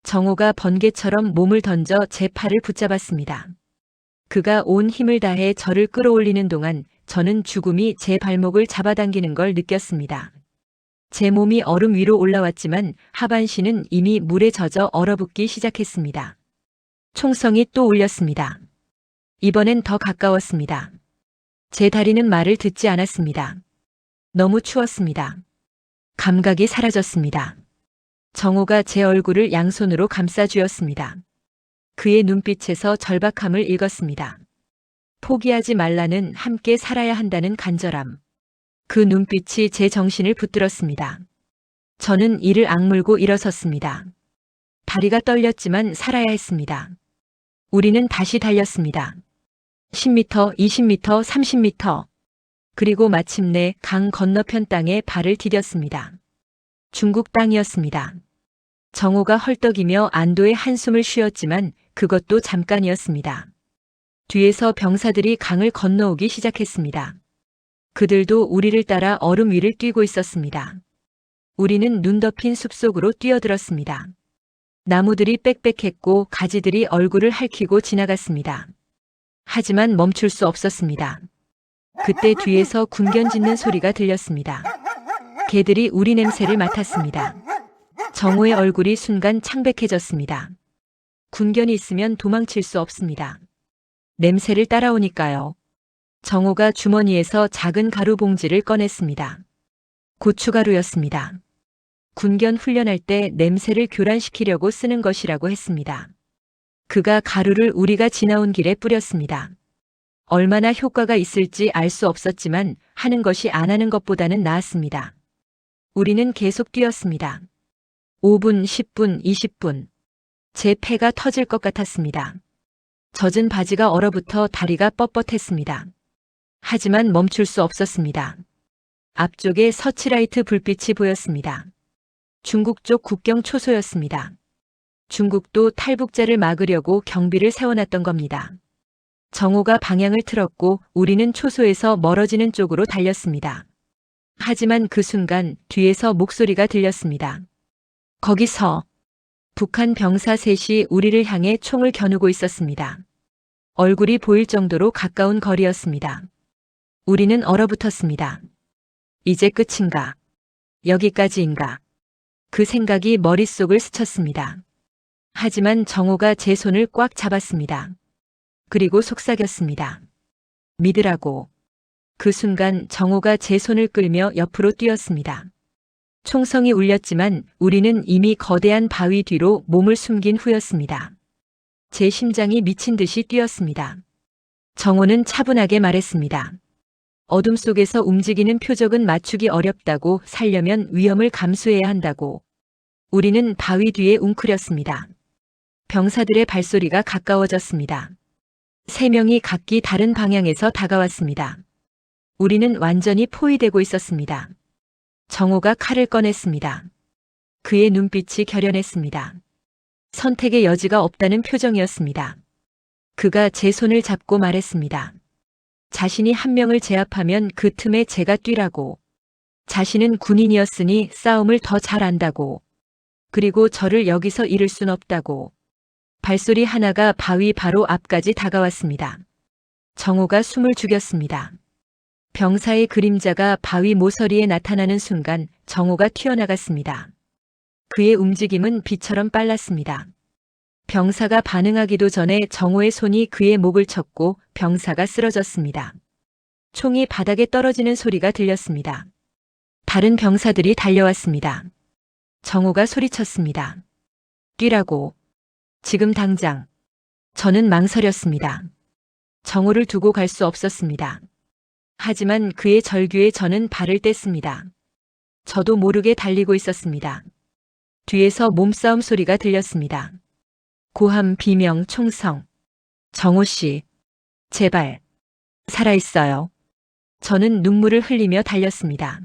정호가 번개처럼 몸을 던져 제 팔을 붙잡았습니다. 그가 온 힘을 다해 저를 끌어올리는 동안 저는 죽음이 제 발목을 잡아당기는 걸 느꼈습니다. 제 몸이 얼음 위로 올라왔지만 하반신은 이미 물에 젖어 얼어붙기 시작했습니다. 총성이 또 울렸습니다. 이번엔 더 가까웠습니다. 제 다리는 말을 듣지 않았습니다. 너무 추웠습니다. 감각이 사라졌습니다. 정호가 제 얼굴을 양손으로 감싸쥐었습니다. 그의 눈빛에서 절박함을 읽었습니다. 포기하지 말라는, 함께 살아야 한다는 간절함. 그 눈빛이 제 정신을 붙들었습니다. 저는 이를 악물고 일어섰습니다. 다리가 떨렸지만 살아야 했습니다. 우리는 다시 달렸습니다. 10m, 20m, 30m. 그리고 마침내 강 건너편 땅에 발을 디뎠습니다. 중국 땅이었습니다. 정호가 헐떡이며 안도의 한숨을 쉬었지만 그것도 잠깐이었습니다. 뒤에서 병사들이 강을 건너오기 시작했습니다. 그들도 우리를 따라 얼음 위를 뛰고 있었습니다. 우리는 눈 덮인 숲속으로 뛰어들었습니다. 나무들이 빽빽했고 가지들이 얼굴을 핥히고 지나갔습니다. 하지만 멈출 수 없었습니다. 그때 뒤에서 군견 짖는 소리가 들렸습니다. 개들이 우리 냄새를 맡았습니다. 정호의 얼굴이 순간 창백해졌습니다. 군견이 있으면 도망칠 수 없습니다. 냄새를 따라오니까요. 정호가 주머니에서 작은 가루 봉지를 꺼냈습니다. 고춧가루였습니다. 군견 훈련할 때 냄새를 교란시키려고 쓰는 것이라고 했습니다. 그가 가루를 우리가 지나온 길에 뿌렸습니다. 얼마나 효과가 있을지 알 수 없었지만 하는 것이 안 하는 것보다는 나았습니다. 우리는 계속 뛰었습니다. 5분, 10분, 20분. 제 폐가 터질 것 같았습니다. 젖은 바지가 얼어붙어 다리가 뻣뻣했습니다. 하지만 멈출 수 없었습니다. 앞쪽에 서치라이트 불빛이 보였습니다. 중국 쪽 국경 초소였습니다. 중국도 탈북자를 막으려고 경비를 세워놨던 겁니다. 정호가 방향을 틀었고 우리는 초소에서 멀어지는 쪽으로 달렸습니다. 하지만 그 순간 뒤에서 목소리가 들렸습니다. 거기서 북한 병사 셋이 우리를 향해 총을 겨누고 있었습니다. 얼굴이 보일 정도로 가까운 거리였습니다. 우리는 얼어붙었습니다. 이제 끝인가? 여기까지인가? 그 생각이 머릿속을 스쳤습니다. 하지만 정호가 제 손을 꽉 잡았습니다. 그리고 속삭였습니다. 믿으라고. 그 순간 정호가 제 손을 끌며 옆으로 뛰었습니다. 총성이 울렸지만 우리는 이미 거대한 바위 뒤로 몸을 숨긴 후였습니다. 제 심장이 미친 듯이 뛰었습니다. 정호는 차분하게 말했습니다. 어둠 속에서 움직이는 표적은 맞추기 어렵다고, 살려면 위험을 감수해야 한다고. 우리는 바위 뒤에 웅크렸습니다. 병사들의 발소리가 가까워졌습니다. 3명이 각기 다른 방향에서 다가왔습니다. 우리는 완전히 포위되고 있었습니다. 정호가 칼을 꺼냈습니다. 그의 눈빛이 결연했습니다. 선택의 여지가 없다는 표정이었습니다. 그가 제 손을 잡고 말했습니다. 자신이 한 명을 제압하면 그 틈에 제가 뛰라고. 자신은 군인이었으니 싸움을 더 잘 안다고. 그리고 저를 여기서 잃을 순 없다고. 발소리 하나가 바위 바로 앞까지 다가왔습니다. 정호가 숨을 죽였습니다. 병사의 그림자가 바위 모서리에 나타나는 순간 정호가 튀어나갔습니다. 그의 움직임은 비처럼 빨랐습니다. 병사가 반응하기도 전에 정호의 손이 그의 목을 쳤고 병사가 쓰러졌습니다. 총이 바닥에 떨어지는 소리가 들렸습니다. 다른 병사들이 달려왔습니다. 정호가 소리쳤습니다. 뛰라고. 지금 당장. 저는 망설였습니다. 정호를 두고 갈 수 없었습니다. 하지만 그의 절규에 저는 발을 뗐습니다. 저도 모르게 달리고 있었습니다. 뒤에서 몸싸움 소리가 들렸습니다. 고함, 비명, 총성. 정호 씨, 제발, 살아있어요. 저는 눈물을 흘리며 달렸습니다.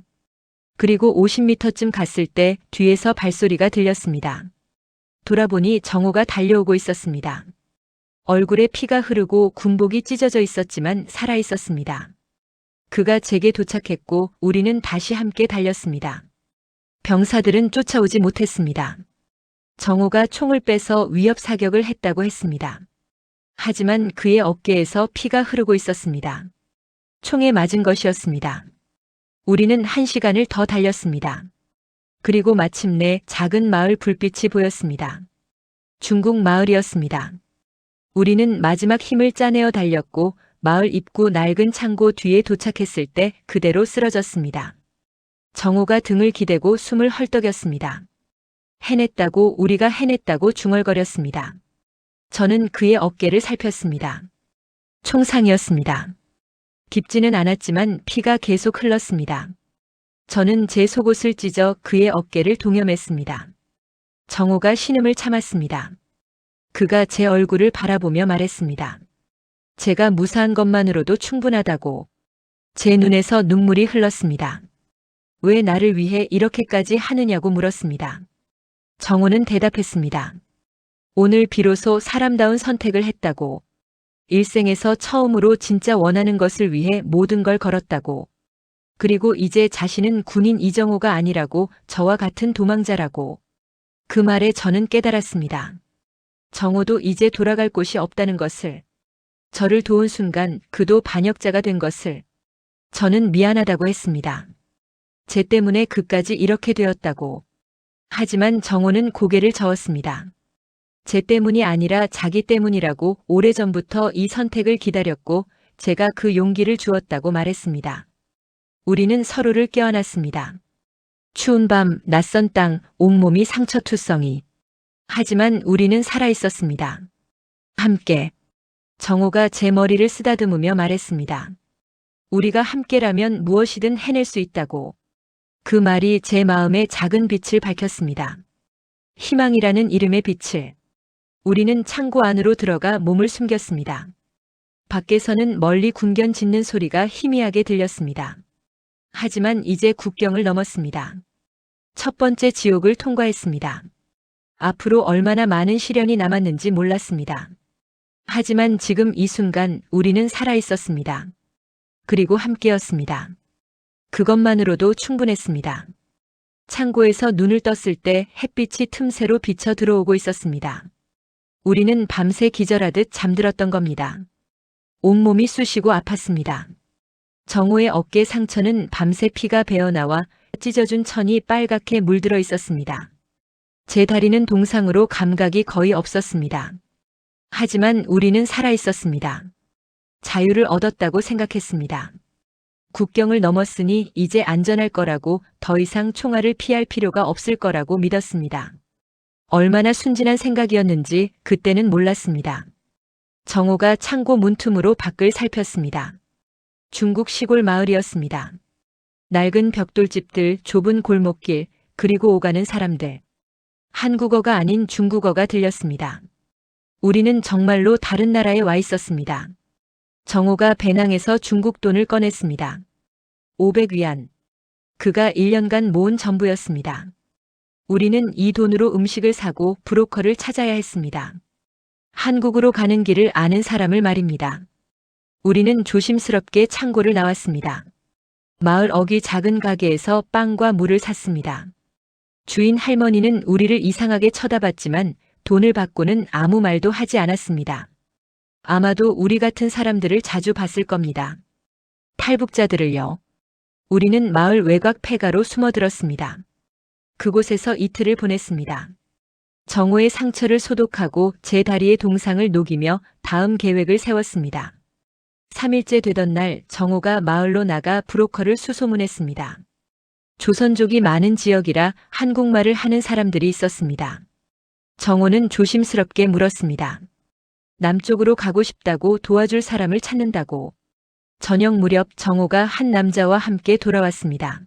그리고 50m쯤 갔을 때 뒤에서 발소리가 들렸습니다. 돌아보니 정호가 달려오고 있었습니다. 얼굴에 피가 흐르고 군복이 찢어져 있었지만 살아있었습니다. 그가 제게 도착했고 우리는 다시 함께 달렸습니다. 병사들은 쫓아오지 못했습니다. 정호가 총을 빼서 위협 사격을 했다고 했습니다. 하지만 그의 어깨에서 피가 흐르고 있었습니다. 총에 맞은 것이었습니다. 우리는 1시간을 더 달렸습니다. 그리고 마침내 작은 마을 불빛이 보였습니다. 중국 마을이었습니다. 우리는 마지막 힘을 짜내어 달렸고 마을 입구 낡은 창고 뒤에 도착했을 때 그대로 쓰러졌습니다. 정호가 등을 기대고 숨을 헐떡였습니다. 해냈다고, 우리가 해냈다고 중얼거렸습니다. 저는 그의 어깨를 살폈습니다. 총상이었습니다. 깊지는 않았지만 피가 계속 흘렀습니다. 저는 제 속옷을 찢어 그의 어깨를 동여맸습니다. 정호가 신음을 참았습니다. 그가 제 얼굴을 바라보며 말했습니다. 제가 무사한 것만으로도 충분하다고. 제 눈에서 눈물이 흘렀습니다. 왜 나를 위해 이렇게까지 하느냐고 물었습니다. 정호는 대답했습니다. 오늘 비로소 사람다운 선택을 했다고. 일생에서 처음으로 진짜 원하는 것을 위해 모든 걸 걸었다고. 그리고 이제 자신은 군인 이정호가 아니라고, 저와 같은 도망자라고. 그 말에 저는 깨달았습니다. 정호도 이제 돌아갈 곳이 없다는 것을. 저를 도운 순간 그도 반역자가 된 것을. 저는 미안하다고 했습니다. 쟤 때문에 그까지 이렇게 되었다고. 하지만 정호는 고개를 저었습니다. 쟤 때문이 아니라 자기 때문이라고 오래전부터 이 선택을 기다렸고 제가 그 용기를 주었다고 말했습니다. 우리는 서로를 껴안았습니다. 추운 밤, 낯선 땅, 온몸이 상처투성이. 하지만 우리는 살아있었습니다. 함께. 정호가 제 머리를 쓰다듬으며 말했습니다. 우리가 함께라면 무엇이든 해낼 수 있다고. 그 말이 제 마음에 작은 빛을 밝혔습니다. 희망이라는 이름의 빛을. 우리는 창고 안으로 들어가 몸을 숨겼습니다. 밖에서는 멀리 군견 짖는 소리가 희미하게 들렸습니다. 하지만 이제 국경을 넘었습니다. 첫 번째 지옥을 통과했습니다. 앞으로 얼마나 많은 시련이 남았는지 몰랐습니다. 하지만 지금 이 순간 우리는 살아있었습니다. 그리고 함께였습니다. 그것만으로도 충분했습니다. 창고에서 눈을 떴을 때 햇빛이 틈새로 비쳐 들어오고 있었습니다. 우리는 밤새 기절하듯 잠들었던 겁니다. 온몸이 쑤시고 아팠습니다. 정호의 어깨 상처는 밤새 피가 배어나와 찢어준 천이 빨갛게 물들어 있었습니다. 제 다리는 동상으로 감각이 거의 없었습니다. 하지만 우리는 살아있었습니다. 자유를 얻었다고 생각했습니다. 국경을 넘었으니 이제 안전할 거라고, 더 이상 총알을 피할 필요가 없을 거라고 믿었습니다. 얼마나 순진한 생각이었는지 그때는 몰랐습니다. 정호가 창고 문틈으로 밖을 살폈습니다. 중국 시골 마을이었습니다. 낡은 벽돌집들, 좁은 골목길, 그리고 오가는 사람들. 한국어가 아닌 중국어가 들렸습니다. 우리는 정말로 다른 나라에 와 있었습니다. 정호가 배낭에서 중국 돈을 꺼냈습니다. 500위안. 그가 1년간 모은 전부였습니다. 우리는 이 돈으로 음식을 사고 브로커를 찾아야 했습니다. 한국으로 가는 길을 아는 사람을 말입니다. 우리는 조심스럽게 창고를 나왔습니다. 마을 어귀 작은 가게에서 빵과 물을 샀습니다. 주인 할머니는 우리를 이상하게 쳐다봤지만 돈을 받고는 아무 말도 하지 않았습니다. 아마도 우리 같은 사람들을 자주 봤을 겁니다. 탈북자들을요. 우리는 마을 외곽 폐가로 숨어들었습니다. 그곳에서 이틀을 보냈습니다. 정호의 상처를 소독하고 제 다리의 동상을 녹이며 다음 계획을 세웠습니다. 3일째 되던 날 정호가 마을로 나가 브로커를 수소문했습니다. 조선족이 많은 지역이라 한국말을 하는 사람들이 있었습니다. 정호는 조심스럽게 물었습니다. 남쪽으로 가고 싶다고, 도와줄 사람을 찾는다고. 저녁 무렵 정호가 한 남자와 함께 돌아왔습니다.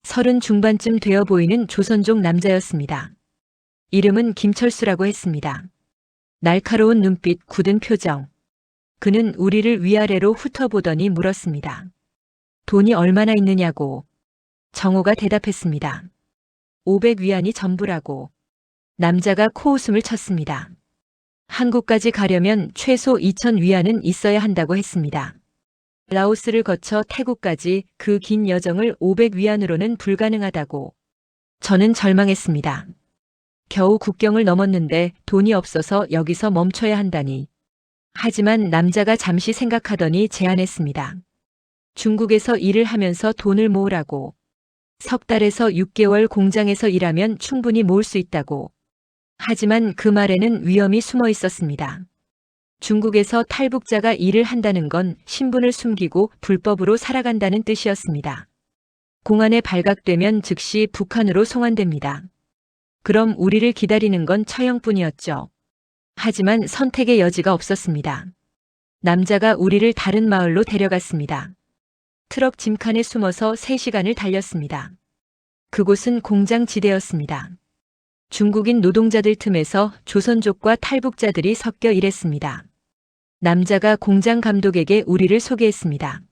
30 중반쯤 되어 보이는 조선족 남자였습니다. 이름은 김철수라고 했습니다. 날카로운 눈빛, 굳은 표정. 그는 우리를 위아래로 훑어보더니 물었습니다. 돈이 얼마나 있느냐고. 정호가 대답했습니다. 500위안이 전부라고. 남자가 코웃음을 쳤습니다. 한국까지 가려면 최소 2000위안은 있어야 한다고 했습니다. 라오스를 거쳐 태국까지 그 긴 여정을 500위안으로는 불가능하다고. 저는 절망했습니다. 겨우 국경을 넘었는데 돈이 없어서 여기서 멈춰야 한다니. 하지만 남자가 잠시 생각하더니 제안했습니다. 중국에서 일을 하면서 돈을 모으라고. 석 달에서 6개월 공장에서 일하면 충분히 모을 수 있다고. 하지만 그 말에는 위험이 숨어 있었습니다. 중국에서 탈북자가 일을 한다는 건 신분을 숨기고 불법으로 살아간다는 뜻이었습니다. 공안에 발각되면 즉시 북한으로 송환됩니다. 그럼 우리를 기다리는 건 처형뿐이었죠. 하지만 선택의 여지가 없었습니다. 남자가 우리를 다른 마을로 데려갔습니다. 트럭 짐칸에 숨어서 3시간을 달렸습니다. 그곳은 공장 지대였습니다. 중국인 노동자들 틈에서 조선족과 탈북자들이 섞여 일했습니다. 남자가 공장 감독에게 우리를 소개했습니다.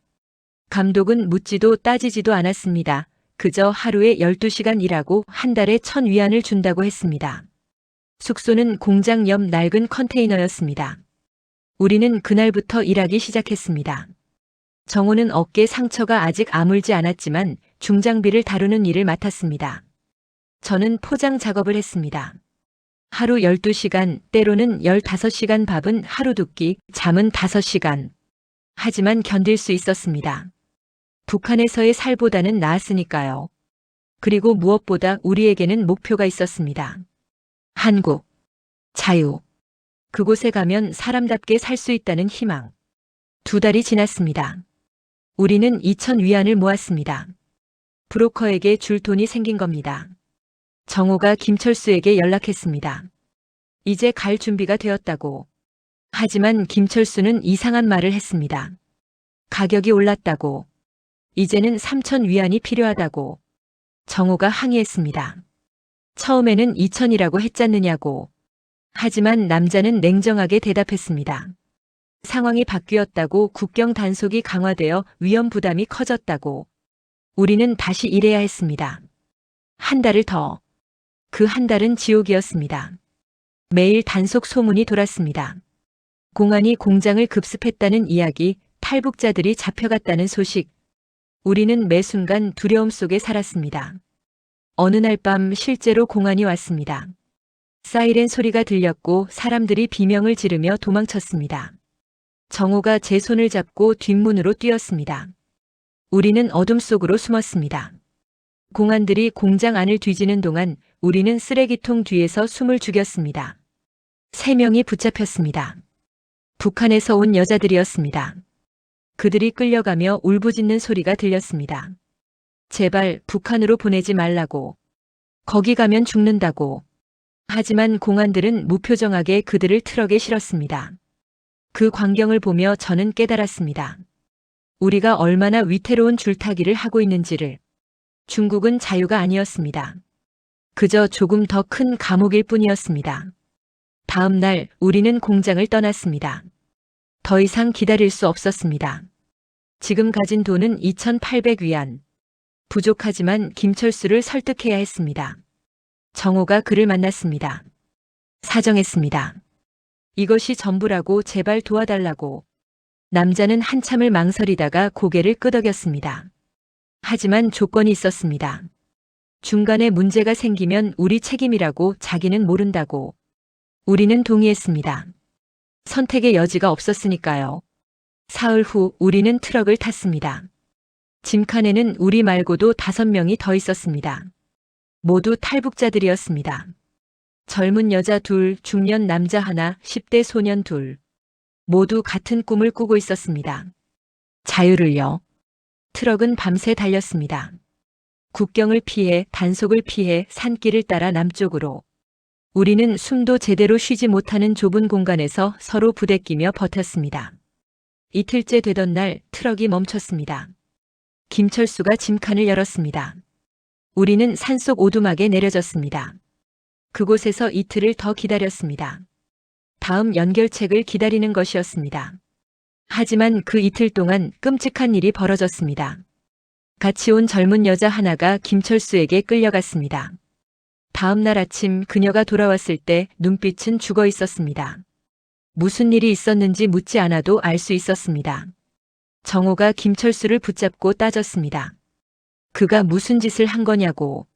감독은 묻지도 따지지도 않았습니다. 그저 하루에 12시간 일하고 한 달에 1000위안을 준다고 했습니다. 숙소는 공장 옆 낡은 컨테이너였습니다. 우리는 그날부터 일하기 시작했습니다. 정호는 어깨 상처가 아직 아물지 않았지만 중장비를 다루는 일을 맡았습니다. 저는 포장 작업을 했습니다. 하루 12시간, 때로는 15시간, 밥은 하루 2끼, 잠은 5시간. 하지만 견딜 수 있었습니다. 북한에서의 살보다는 나았으니까요. 그리고 무엇보다 우리에게는 목표가 있었습니다. 한국, 자유. 그곳에 가면 사람답게 살 수 있다는 희망. 2달이 지났습니다. 우리는 2,000위안을 모았습니다. 브로커에게 줄 돈이 생긴 겁니다. 정호가 김철수에게 연락했습니다. 이제 갈 준비가 되었다고. 하지만 김철수는 이상한 말을 했습니다. 가격이 올랐다고. 이제는 3,000위안이 필요하다고. 정호가 항의했습니다. 처음에는 2,000이라고 했잖느냐고. 하지만 남자는 냉정하게 대답했습니다. 상황이 바뀌었다고, 국경 단속이 강화되어 위험 부담이 커졌다고. 우리는 다시 일해야 했습니다. 한 달을 더. 그 한 달은 지옥이었습니다. 매일 단속 소문이 돌았습니다. 공안이 공장을 급습했다는 이야기, 탈북자들이 잡혀갔다는 소식. 우리는 매 순간 두려움 속에 살았습니다. 어느 날 밤 실제로 공안이 왔습니다. 사이렌 소리가 들렸고 사람들이 비명을 지르며 도망쳤습니다. 정호가 제 손을 잡고 뒷문으로 뛰었습니다. 우리는 어둠 속으로 숨었습니다. 공안들이 공장 안을 뒤지는 동안 우리는 쓰레기통 뒤에서 숨을 죽였습니다. 3명이 붙잡혔습니다. 북한에서 온 여자들이었습니다. 그들이 끌려가며 울부짖는 소리가 들렸습니다. 제발 북한으로 보내지 말라고. 거기 가면 죽는다고. 하지만 공안들은 무표정하게 그들을 트럭에 실었습니다. 그 광경을 보며 저는 깨달았습니다. 우리가 얼마나 위태로운 줄타기를 하고 있는지를. 중국은 자유가 아니었습니다. 그저 조금 더 큰 감옥일 뿐이었습니다. 다음 날 우리는 공장을 떠났습니다. 더 이상 기다릴 수 없었습니다. 지금 가진 돈은 2,800위안. 부족하지만 김철수를 설득해야 했습니다. 정호가 그를 만났습니다. 사정했습니다. 이것이 전부라고, 제발 도와달라고. 남자는 한참을 망설이다가 고개를 끄덕였습니다. 하지만 조건이 있었습니다. 중간에 문제가 생기면 우리 책임이라고, 자기는 모른다고. 우리는 동의했습니다. 선택의 여지가 없었으니까요. 사흘 후 우리는 트럭을 탔습니다. 짐칸에는 우리 말고도 5명이 더 있었습니다. 모두 탈북자들이었습니다. 젊은 여자 2, 중년 남자 1, 10대 소년 2. 모두 같은 꿈을 꾸고 있었습니다. 자유를요. 트럭은 밤새 달렸습니다. 국경을 피해, 단속을 피해 산길을 따라 남쪽으로. 우리는 숨도 제대로 쉬지 못하는 좁은 공간에서 서로 부대끼며 버텼습니다. 이틀째 되던 날 트럭이 멈췄습니다. 김철수가 짐칸을 열었습니다. 우리는 산속 오두막에 내려졌습니다. 그곳에서 이틀을 더 기다렸습니다. 다음 연결책을 기다리는 것이었습니다. 하지만 그 이틀 동안 끔찍한 일이 벌어졌습니다. 같이 온 젊은 여자 하나가 김철수에게 끌려갔습니다. 다음 날 아침 그녀가 돌아왔을 때 눈빛은 죽어 있었습니다. 무슨 일이 있었는지 묻지 않아도 알 수 있었습니다. 정호가 김철수를 붙잡고 따졌습니다. 그가 무슨 짓을 한 거냐고.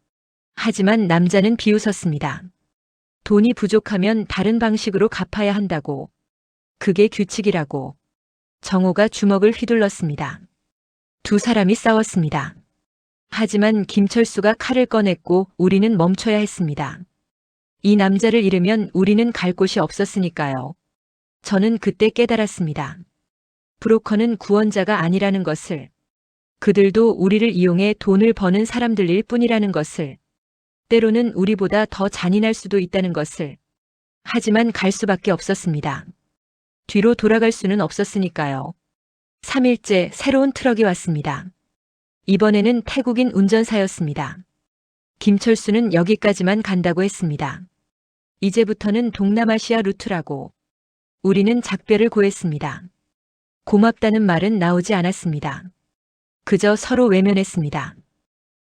하지만 남자는 비웃었습니다. 돈이 부족하면 다른 방식으로 갚아야 한다고. 그게 규칙이라고. 정호가 주먹을 휘둘렀습니다. 2 사람이 싸웠습니다. 하지만 김철수가 칼을 꺼냈고 우리는 멈춰야 했습니다. 이 남자를 잃으면 우리는 갈 곳이 없었으니까요. 저는 그때 깨달았습니다. 브로커는 구원자가 아니라는 것을. 그들도 우리를 이용해 돈을 버는 사람들일 뿐이라는 것을. 때로는 우리보다 더 잔인할 수도 있다는 것을. 하지만 갈 수밖에 없었습니다. 뒤로 돌아갈 수는 없었으니까요. 3일째 새로운 트럭이 왔습니다. 이번에는 태국인 운전사였습니다. 김철수는 여기까지만 간다고 했습니다. 이제부터는 동남아시아 루트라고. 우리는 작별을 고했습니다. 고맙다는 말은 나오지 않았습니다. 그저 서로 외면했습니다.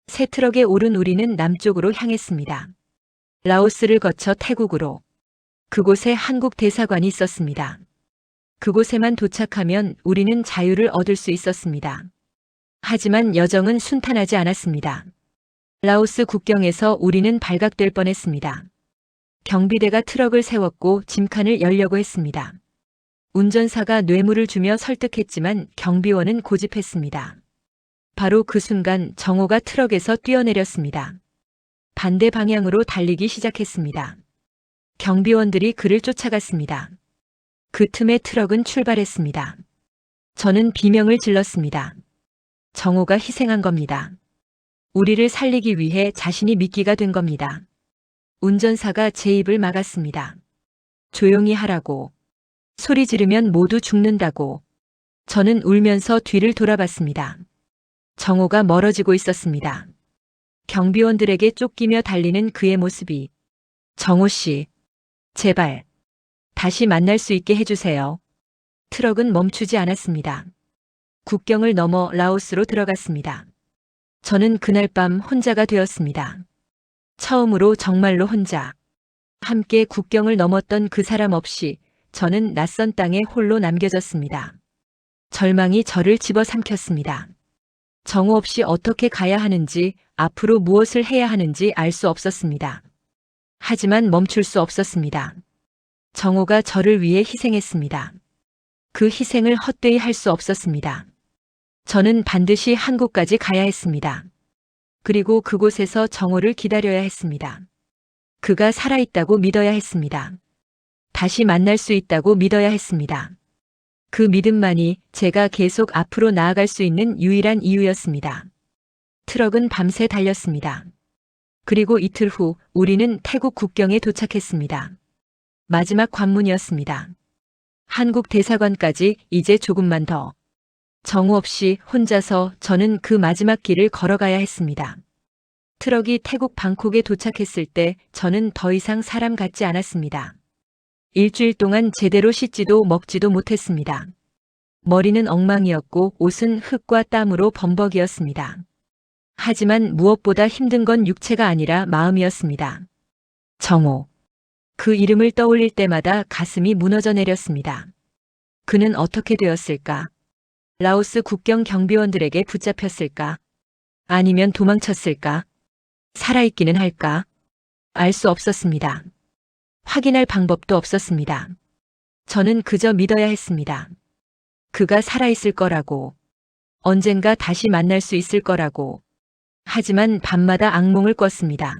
새 트럭에 오른 우리는 남쪽으로 향했습니다. 라오스를 거쳐 태국으로. 그곳에 한국 대사관이 있었습니다. 그곳에만 도착하면 우리는 자유를 얻을 수 있었습니다. 하지만 여정은 순탄하지 않았습니다. 라오스 국경에서 우리는 발각될 뻔했습니다. 경비대가 트럭을 세웠고 짐칸을 열려고 했습니다. 운전사가 뇌물을 주며 설득했지만 경비원은 고집했습니다. 바로 그 순간 정호가 트럭에서 뛰어내렸습니다. 반대 방향으로 달리기 시작했습니다. 경비원들이 그를 쫓아갔습니다. 그 틈에 트럭은 출발했습니다. 저는 비명을 질렀습니다. 정호가 희생한 겁니다. 우리를 살리기 위해 자신이 미끼가 된 겁니다. 운전사가 제 입을 막았습니다. 조용히 하라고. 소리 지르면 모두 죽는다고. 저는 울면서 뒤를 돌아봤습니다. 정호가 멀어지고 있었습니다. 경비원들에게 쫓기며 달리는 그의 모습이 정호 씨, 제발 다시 만날 수 있게 해주세요. 트럭은 멈추지 않았습니다. 국경을 넘어 라오스로 들어갔습니다. 저는 그날 밤 혼자가 되었습니다. 처음으로 정말로 혼자. 함께 국경을 넘었던 그 사람 없이 저는 낯선 땅에 홀로 남겨졌습니다. 절망이 저를 집어삼켰습니다. 정호 없이 어떻게 가야 하는지, 앞으로 무엇을 해야 하는지 알 수 없었습니다. 하지만 멈출 수 없었습니다. 정호가 저를 위해 희생했습니다. 그 희생을 헛되이 할 수 없었습니다. 저는 반드시 한국까지 가야 했습니다. 그리고 그곳에서 정호를 기다려야 했습니다. 그가 살아있다고 믿어야 했습니다. 다시 만날 수 있다고 믿어야 했습니다. 그 믿음만이 제가 계속 앞으로 나아갈 수 있는 유일한 이유였습니다. 트럭은 밤새 달렸습니다. 그리고 이틀 후 우리는 태국 국경에 도착했습니다. 마지막 관문이었습니다. 한국 대사관까지 이제 조금만 더. 정호 없이 혼자서 저는 그 마지막 길을 걸어가야 했습니다. 트럭이 태국 방콕에 도착했을 때 저는 더 이상 사람 같지 않았습니다. 일주일 동안 제대로 씻지도 먹지도 못했습니다. 머리는 엉망이었고 옷은 흙과 땀으로 범벅이었습니다. 하지만 무엇보다 힘든 건 육체가 아니라 마음이었습니다. 정호. 그 이름을 떠올릴 때마다 가슴이 무너져 내렸습니다. 그는 어떻게 되었을까? 라오스 국경 경비원들에게 붙잡혔을까? 아니면 도망쳤을까? 살아있기는 할까? 알 수 없었습니다. 확인할 방법도 없었습니다. 저는 그저 믿어야 했습니다. 그가 살아있을 거라고. 언젠가 다시 만날 수 있을 거라고. 하지만 밤마다 악몽을 꿨습니다.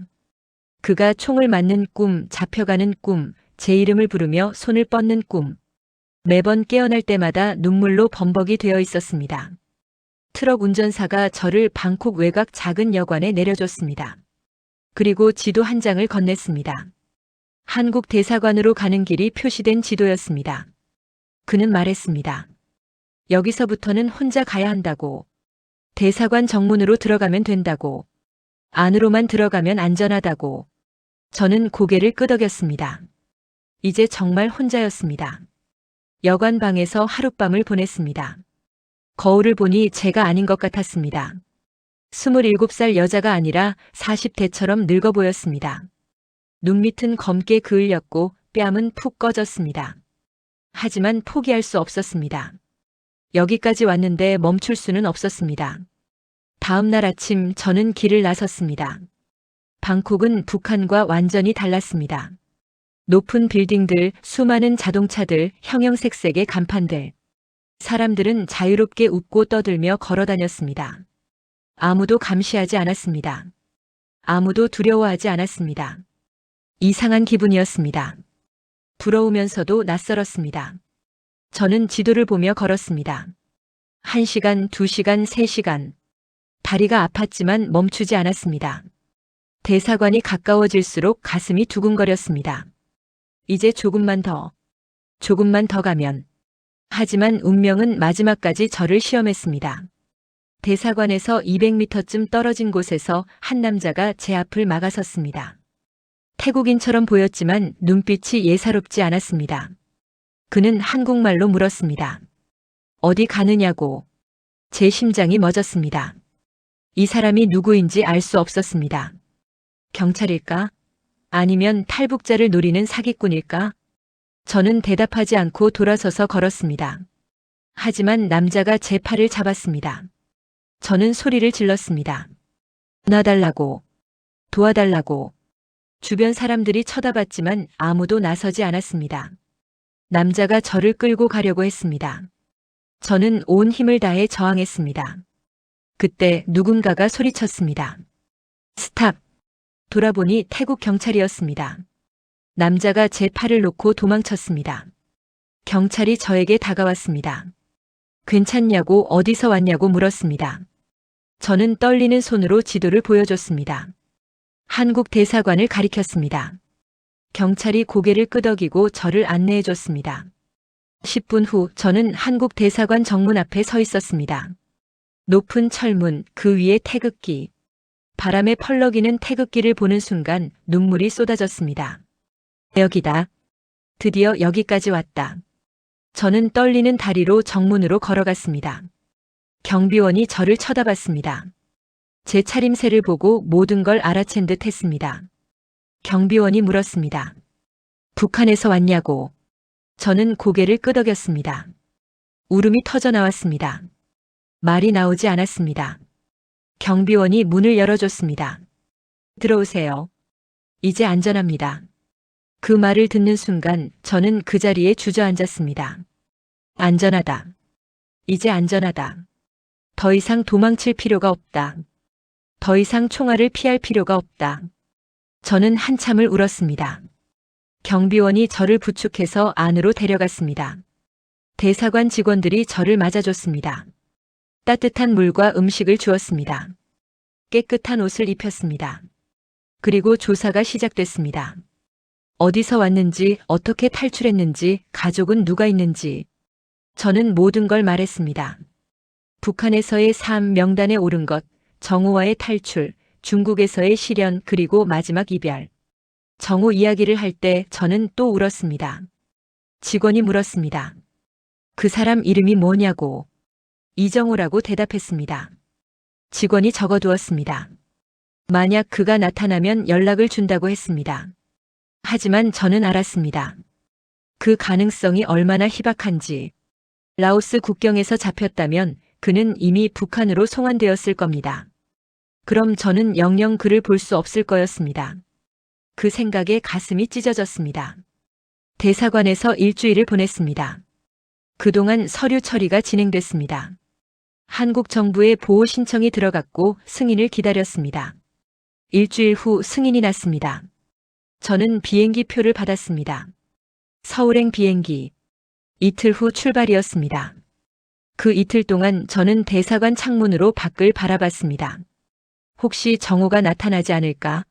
그가 총을 맞는 꿈, 잡혀가는 꿈, 제 이름을 부르며 손을 뻗는 꿈. 매번 깨어날 때마다 눈물로 범벅이 되어 있었습니다. 트럭 운전사가 저를 방콕 외곽 작은 여관에 내려줬습니다. 그리고 지도 한 장을 건넸습니다. 한국 대사관으로 가는 길이 표시된 지도였습니다. 그는 말했습니다. 여기서부터는 혼자 가야 한다고. 대사관 정문으로 들어가면 된다고. 안으로만 들어가면 안전하다고. 저는 고개를 끄덕였습니다. 이제 정말 혼자였습니다. 여관 방에서 하룻밤을 보냈습니다. 거울을 보니 제가 아닌 것 같았습니다. 27살 여자가 아니라 40대처럼 늙어 보였습니다. 눈밑은 검게 그을렸고 뺨은 푹 꺼졌습니다. 하지만 포기할 수 없었습니다. 여기까지 왔는데 멈출 수는 없었습니다. 다음 날 아침 저는 길을 나섰습니다. 방콕은 북한과 완전히 달랐습니다. 높은 빌딩들, 수많은 자동차들, 형형색색의 간판들. 사람들은 자유롭게 웃고 떠들며 걸어 다녔습니다. 아무도 감시하지 않았습니다. 아무도 두려워하지 않았습니다. 이상한 기분이었습니다. 부러우면서도 낯설었습니다. 저는 지도를 보며 걸었습니다. 1시간, 2시간, 3시간. 다리가 아팠지만 멈추지 않았습니다. 대사관이 가까워질수록 가슴이 두근거렸습니다. 이제 조금만 더 가면. 하지만 운명은 마지막까지 저를 시험했습니다. 대사관에서 200m쯤 떨어진 곳에서 한 남자가 제 앞을 막아섰습니다. 태국인처럼 보였지만 눈빛이 예사롭지 않았습니다. 그는 한국말로 물었습니다. 어디 가느냐고. 제 심장이 멎었습니다. 이 사람이 누구인지 알 수 없었습니다. 경찰일까? 아니면 탈북자를 노리는 사기꾼일까? 저는 대답하지 않고 돌아서서 걸었습니다. 하지만 남자가 제 팔을 잡았습니다. 저는 소리를 질렀습니다. 놔달라고. 도와달라고. 주변 사람들이 쳐다봤지만 아무도 나서지 않았습니다. 남자가 저를 끌고 가려고 했습니다. 저는 온 힘을 다해 저항했습니다. 그때 누군가가 소리쳤습니다. 스탑! 돌아보니 태국 경찰이었습니다. 남자가 제 팔을 놓고 도망쳤습니다. 경찰이 저에게 다가왔습니다. 괜찮냐고 어디서 왔냐고 물었습니다. 저는 떨리는 손으로 지도를 보여줬습니다. 한국 대사관을 가리켰습니다. 경찰이 고개를 끄덕이고 저를 안내해 줬습니다. 10분 후 저는 한국 대사관 정문 앞에 서 있었습니다. 높은 철문, 그 위에 태극기. 바람에 펄럭이는 태극기를 보는 순간 눈물이 쏟아졌습니다. 여기다. 드디어 여기까지 왔다. 저는 떨리는 다리로 정문으로 걸어갔습니다. 경비원이 저를 쳐다봤습니다. 제 차림새를 보고 모든 걸 알아챈 듯 했습니다. 경비원이 물었습니다. 북한에서 왔냐고. 저는 고개를 끄덕였습니다. 울음이 터져 나왔습니다. 말이 나오지 않았습니다. 경비원이 문을 열어줬습니다. 들어오세요. 이제 안전합니다. 그 말을 듣는 순간 저는 그 자리에 주저앉았습니다. 안전하다. 이제 안전하다. 더 이상 도망칠 필요가 없다. 더 이상 총알을 피할 필요가 없다. 저는 한참을 울었습니다. 경비원이 저를 부축해서 안으로 데려갔습니다. 대사관 직원들이 저를 맞아줬습니다. 따뜻한 물과 음식을 주었습니다. 깨끗한 옷을 입혔습니다. 그리고 조사가 시작됐습니다. 어디서 왔는지, 어떻게 탈출했는지, 가족은 누가 있는지. 저는 모든 걸 말했습니다. 북한에서의 삶 명단에 오른 것, 정호와의 탈출, 중국에서의 시련, 그리고 마지막 이별. 정호 이야기를 할 때 저는 또 울었습니다. 직원이 물었습니다. 그 사람 이름이 뭐냐고. 이정호라고 대답했습니다. 직원이 적어두었습니다. 만약 그가 나타나면 연락을 준다고 했습니다. 하지만 저는 알았습니다. 그 가능성이 얼마나 희박한지. 라오스 국경에서 잡혔다면 그는 이미 북한으로 송환되었을 겁니다. 그럼 저는 영영 그를 볼 수 없을 거였습니다. 그 생각에 가슴이 찢어졌습니다. 대사관에서 일주일을 보냈습니다. 그동안 서류 처리가 진행됐습니다. 한국 정부의 보호 신청이 들어갔고 승인을 기다렸습니다. 일주일 후 승인이 났습니다. 저는 비행기 표를 받았습니다. 서울행 비행기. 이틀 후 출발이었습니다. 그 이틀 동안 저는 대사관 창문으로 밖을 바라봤습니다. 혹시 정호가 나타나지 않을까?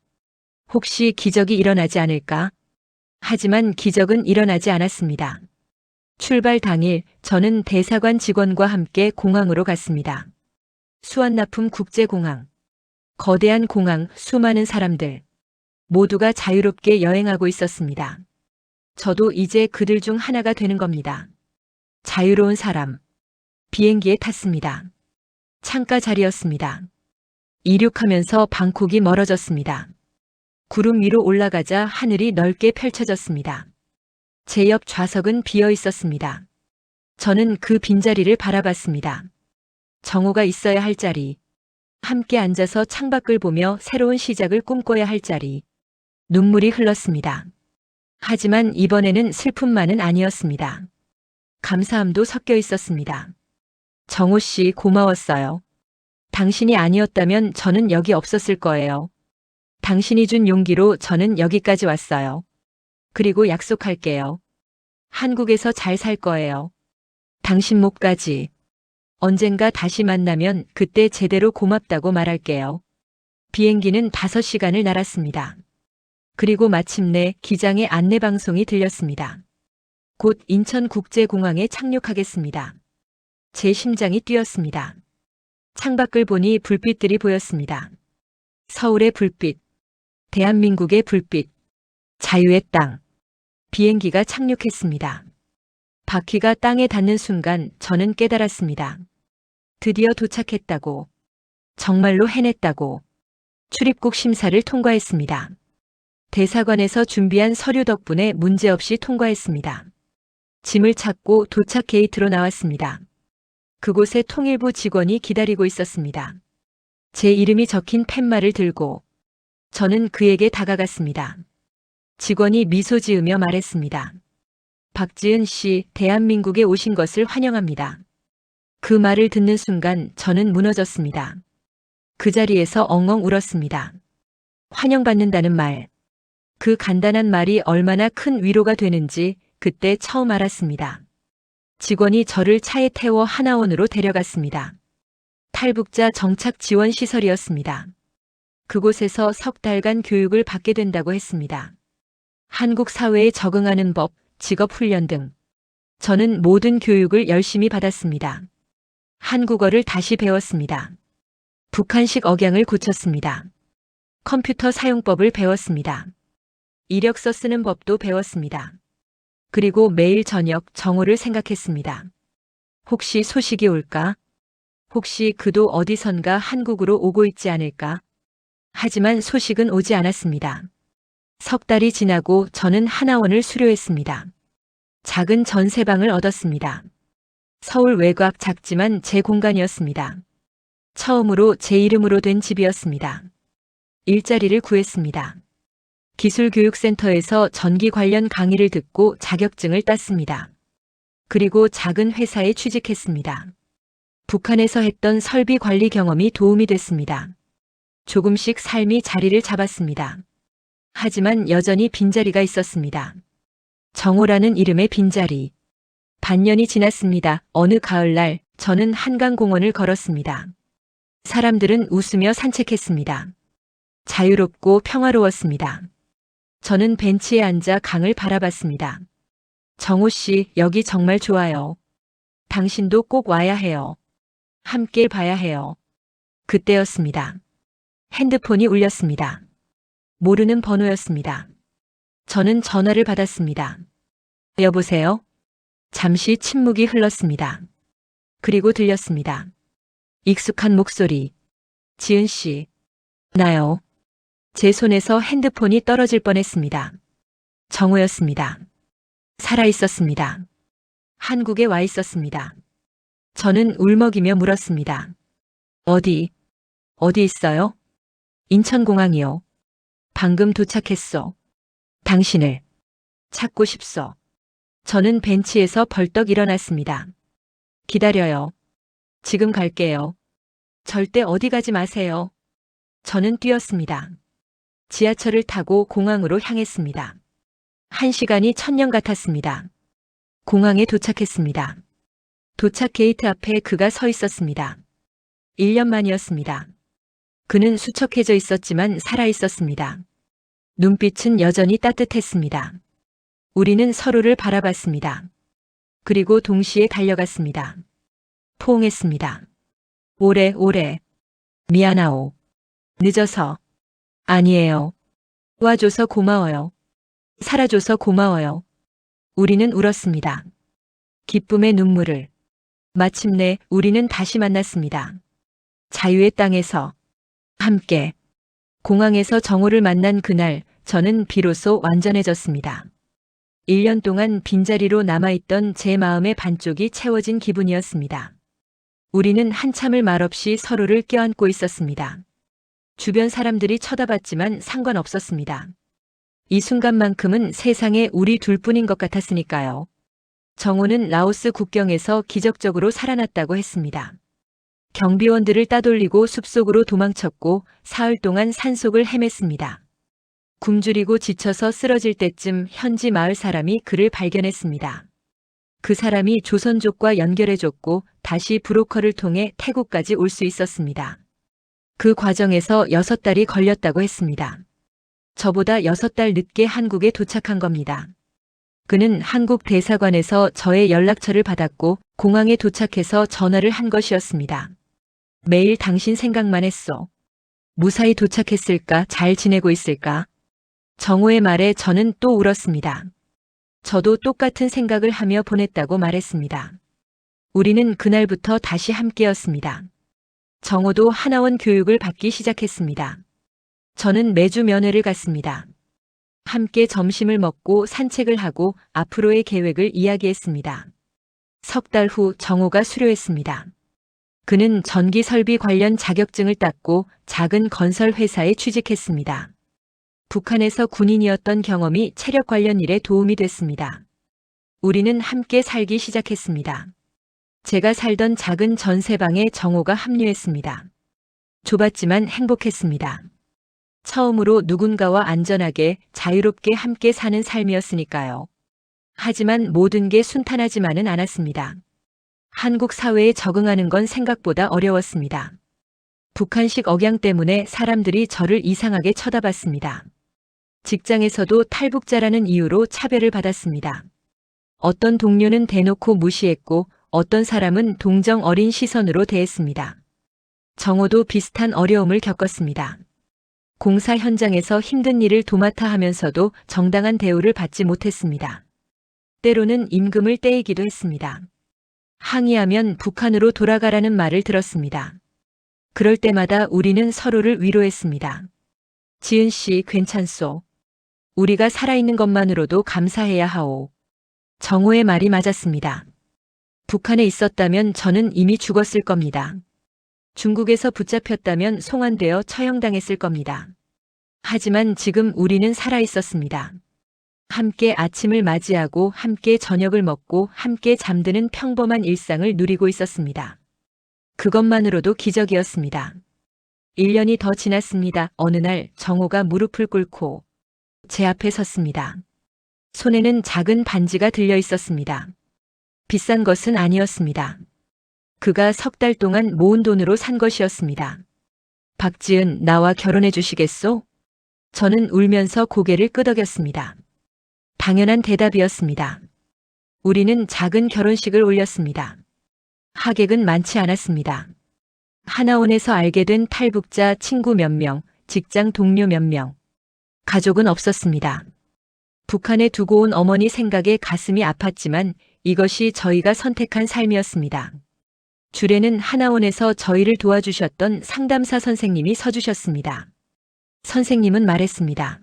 혹시 기적이 일어나지 않을까? 하지만 기적은 일어나지 않았습니다. 출발 당일 저는 대사관 직원과 함께 공항으로 갔습니다. 수완나품 국제공항. 거대한 공항, 수많은 사람들. 모두가 자유롭게 여행하고 있었습니다. 저도 이제 그들 중 하나가 되는 겁니다. 자유로운 사람. 비행기에 탔습니다. 창가 자리였습니다. 이륙하면서 방콕이 멀어졌습니다. 구름 위로 올라가자 하늘이 넓게 펼쳐졌습니다. 제 옆 좌석은 비어 있었습니다. 저는 그 빈자리를 바라봤습니다. 정호가 있어야 할 자리. 함께 앉아서 창밖을 보며 새로운 시작을 꿈꿔야 할 자리. 눈물이 흘렀습니다. 하지만 이번에는 슬픔만은 아니었습니다. 감사함도 섞여 있었습니다. 정호 씨 고마웠어요. 당신이 아니었다면 저는 여기 없었을 거예요. 당신이 준 용기로 저는 여기까지 왔어요. 그리고 약속할게요. 한국에서 잘 살 거예요. 당신 목까지. 언젠가 다시 만나면 그때 제대로 고맙다고 말할게요. 비행기는 5시간을 날았습니다. 그리고 마침내 기장의 안내방송이 들렸습니다. 곧 인천국제공항에 착륙하겠습니다. 제 심장이 뛰었습니다. 창밖을 보니 불빛들이 보였습니다. 서울의 불빛, 대한민국의 불빛, 자유의 땅. 비행기가 착륙했습니다. 바퀴가 땅에 닿는 순간 저는 깨달았습니다. 드디어 도착했다고. 정말로 해냈다고. 출입국 심사를 통과했습니다. 대사관에서 준비한 서류 덕분에 문제없이 통과했습니다. 짐을 찾고 도착 게이트로 나왔습니다. 그곳에 통일부 직원이 기다리고 있었습니다. 제 이름이 적힌 팻말을 들고 저는 그에게 다가갔습니다. 직원이 미소 지으며 말했습니다. 박지은 씨, 대한민국에 오신 것을 환영합니다. 그 말을 듣는 순간 저는 무너졌습니다. 그 자리에서 엉엉 울었습니다. 환영받는다는 말. 그 간단한 말이 얼마나 큰 위로가 되는지 그때 처음 알았습니다. 직원이 저를 차에 태워 하나원으로 데려갔습니다. 탈북자 정착 지원 시설이었습니다. 그곳에서 석 달간 교육을 받게 된다고 했습니다. 한국 사회에 적응하는 법, 직업 훈련 등. 저는 모든 교육을 열심히 받았습니다. 한국어를 다시 배웠습니다. 북한식 억양을 고쳤습니다. 컴퓨터 사용법을 배웠습니다. 이력서 쓰는 법도 배웠습니다. 그리고 매일 저녁 정오를 생각했습니다. 혹시 소식이 올까? 혹시 그도 어디선가 한국으로 오고 있지 않을까? 하지만 소식은 오지 않았습니다. 석 달이 지나고 저는 하나원을 수료했습니다. 작은 전세방을 얻었습니다. 서울 외곽 작지만 제 공간이었습니다. 처음으로 제 이름으로 된 집이었습니다. 일자리를 구했습니다. 기술교육센터에서 전기 관련 강의를 듣고 자격증을 땄습니다. 그리고 작은 회사에 취직했습니다. 북한에서 했던 설비 관리 경험이 도움이 됐습니다. 조금씩 삶이 자리를 잡았습니다. 하지만 여전히 빈자리가 있었습니다. 정호라는 이름의 빈자리. 반년이 지났습니다. 어느 가을날 저는 한강공원을 걸었습니다. 사람들은 웃으며 산책했습니다. 자유롭고 평화로웠습니다. 저는 벤치에 앉아 강을 바라봤습니다. 정호 씨, 여기 정말 좋아요. 당신도 꼭 와야 해요. 함께 봐야 해요. 그때였습니다. 핸드폰이 울렸습니다. 모르는 번호였습니다. 저는 전화를 받았습니다. 여보세요? 잠시 침묵이 흘렀습니다. 그리고 들렸습니다. 익숙한 목소리. 지은 씨. 나요. 제 손에서 핸드폰이 떨어질 뻔했습니다. 정호였습니다. 살아 있었습니다. 한국에 와 있었습니다. 저는 울먹이며 물었습니다. 어디 있어요? 인천공항이요. 방금 도착했어. 당신을 찾고 싶소. 저는 벤치에서 벌떡 일어났습니다. 기다려요. 지금 갈게요. 절대 어디 가지 마세요. 저는 뛰었습니다. 지하철을 타고 공항으로 향했습니다. 1시간이 천년 같았습니다. 공항에 도착했습니다. 도착 게이트 앞에 그가 서 있었습니다. 1년 만이었습니다. 그는 수척해져 있었지만 살아 있었습니다. 눈빛은 여전히 따뜻했습니다. 우리는 서로를 바라봤습니다. 그리고 동시에 달려갔습니다. 포옹했습니다. 오래 미안하오. 늦어서. 아니에요. 와줘서 고마워요. 살아줘서 고마워요. 우리는 울었습니다. 기쁨의 눈물을. 마침내 우리는 다시 만났습니다. 자유의 땅에서. 함께. 공항에서 정호를 만난 그날 저는 비로소 완전해졌습니다. 1년 동안 빈자리로 남아있던 제 마음의 반쪽이 채워진 기분이었습니다. 우리는 한참을 말없이 서로를 껴안고 있었습니다. 주변 사람들이 쳐다봤지만 상관없었습니다. 이 순간만큼은 세상에 우리 둘뿐인 것 같았으니까요. 정호는 라오스 국경에서 기적적으로 살아났다고 했습니다. 경비원들을 따돌리고 숲속으로 도망쳤고 사흘 동안 산속을 헤맸습니다. 굶주리고 지쳐서 쓰러질 때쯤 현지 마을 사람이 그를 발견했습니다. 그 사람이 조선족과 연결해줬고 다시 브로커를 통해 태국까지 올 수 있었습니다. 그 과정에서 6달이 걸렸다고 했습니다. 저보다 6달 늦게 한국에 도착한 겁니다. 그는 한국 대사관에서 저의 연락처를 받았고 공항에 도착해서 전화를 한 것이었습니다. 매일 당신 생각만 했어. 무사히 도착했을까? 잘 지내고 있을까? 정호의 말에 저는 또 울었습니다. 저도 똑같은 생각을 하며 보냈다고 말했습니다. 우리는 그날부터 다시 함께였습니다. 정호도 하나원 교육을 받기 시작했습니다. 저는 매주 면회를 갔습니다. 함께 점심을 먹고 산책을 하고 앞으로의 계획을 이야기했습니다. 석 달 후 정호가 수료했습니다. 그는 전기 설비 관련 자격증을 땄고 작은 건설 회사에 취직했습니다. 북한에서 군인이었던 경험이 체력 관련 일에 도움이 됐습니다. 우리는 함께 살기 시작했습니다. 제가 살던 작은 전세방에 정호가 합류했습니다. 좁았지만 행복했습니다. 처음으로 누군가와 안전하게 자유롭게 함께 사는 삶이었으니까요. 하지만 모든 게 순탄하지만은 않았습니다. 한국 사회에 적응하는 건 생각보다 어려웠습니다. 북한식 억양 때문에 사람들이 저를 이상하게 쳐다봤습니다. 직장에서도 탈북자라는 이유로 차별을 받았습니다. 어떤 동료는 대놓고 무시했고 어떤 사람은 동정 어린 시선으로 대했습니다. 정호도 비슷한 어려움을 겪었습니다. 공사 현장에서 힘든 일을 도맡아 하면서도 정당한 대우를 받지 못했습니다. 때로는 임금을 떼이기도 했습니다. 항의하면 북한으로 돌아가라는 말을 들었습니다. 그럴 때마다 우리는 서로를 위로했습니다. 지은 씨 괜찮소. 우리가 살아있는 것만으로도 감사해야 하오. 정호의 말이 맞았습니다. 북한에 있었다면 저는 이미 죽었을 겁니다. 중국에서 붙잡혔다면 송환되어 처형당했을 겁니다. 하지만 지금 우리는 살아있었습니다. 함께 아침을 맞이하고 함께 저녁을 먹고 함께 잠드는 평범한 일상을 누리고 있었습니다. 그것만으로도 기적이었습니다. 1년이 더 지났습니다. 어느 날 정호가 무릎을 꿇고 제 앞에 섰습니다. 손에는 작은 반지가 들려 있었습니다. 비싼 것은 아니었습니다. 그가 석 달 동안 모은 돈으로 산 것이었습니다. 박지은, 나와 결혼해 주시겠소? 저는 울면서 고개를 끄덕였습니다. 당연한 대답이었습니다. 우리는 작은 결혼식을 올렸습니다. 하객은 많지 않았습니다. 하나원에서 알게 된 탈북자 친구 몇 명, 직장 동료 몇 명, 가족은 없었습니다. 북한에 두고 온 어머니 생각에 가슴이 아팠지만 이것이 저희가 선택한 삶이었습니다. 줄에는 하나원에서 저희를 도와주셨던 상담사 선생님이 서주셨습니다. 선생님은 말했습니다.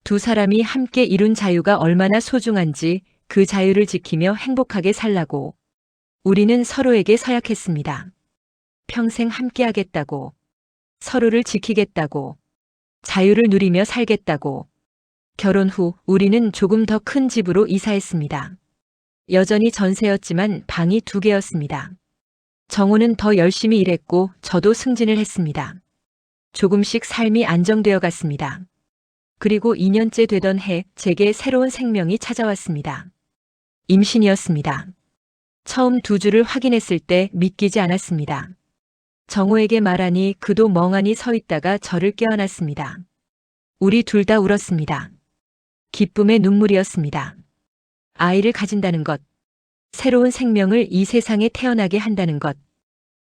두 사람이 함께 이룬 자유가 얼마나 소중한지 그 자유를 지키며 행복하게 살라고. 우리는 서로에게 서약했습니다. 평생 함께하겠다고. 서로를 지키겠다고. 자유를 누리며 살겠다고. 결혼 후 우리는 조금 더 큰 집으로 이사했습니다. 여전히 전세였지만 방이 2개였습니다. 정호는 더 열심히 일했고 저도 승진을 했습니다. 조금씩 삶이 안정되어 갔습니다. 그리고 2년째 되던 해 제게 새로운 생명이 찾아왔습니다. 임신이었습니다. 처음 2주를 확인했을 때 믿기지 않았습니다. 정호에게 말하니 그도 멍하니 서 있다가 저를 껴안았습니다. 우리 둘 다 울었습니다. 기쁨의 눈물이었습니다. 아이를 가진다는 것, 새로운 생명을 이 세상에 태어나게 한다는 것,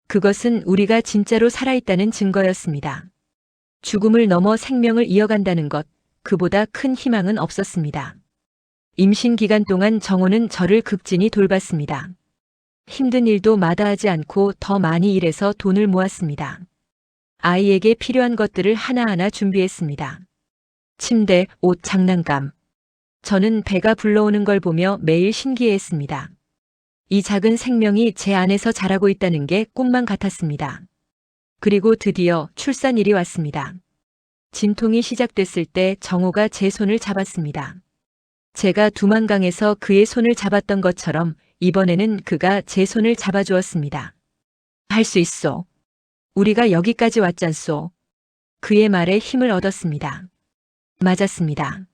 그것은 우리가 진짜로 살아있다는 증거였습니다. 죽음을 넘어 생명을 이어간다는 것, 그보다 큰 희망은 없었습니다. 임신 기간 동안 정호는 저를 극진히 돌봤습니다. 힘든 일도 마다하지 않고 더 많이 일해서 돈을 모았습니다. 아이에게 필요한 것들을 하나하나 준비했습니다. 침대, 옷, 장난감. 저는 배가 불러오는 걸 보며 매일 신기해했습니다. 이 작은 생명이 제 안에서 자라고 있다는 게 꿈만 같았습니다. 그리고 드디어 출산일이 왔습니다. 진통이 시작됐을 때 정호가 제 손을 잡았습니다. 제가 두만강에서 그의 손을 잡았던 것처럼 이번에는 그가 제 손을 잡아주었습니다. 할 수 있어. 우리가 여기까지 왔잖소. 그의 말에 힘을 얻었습니다. 맞았습니다.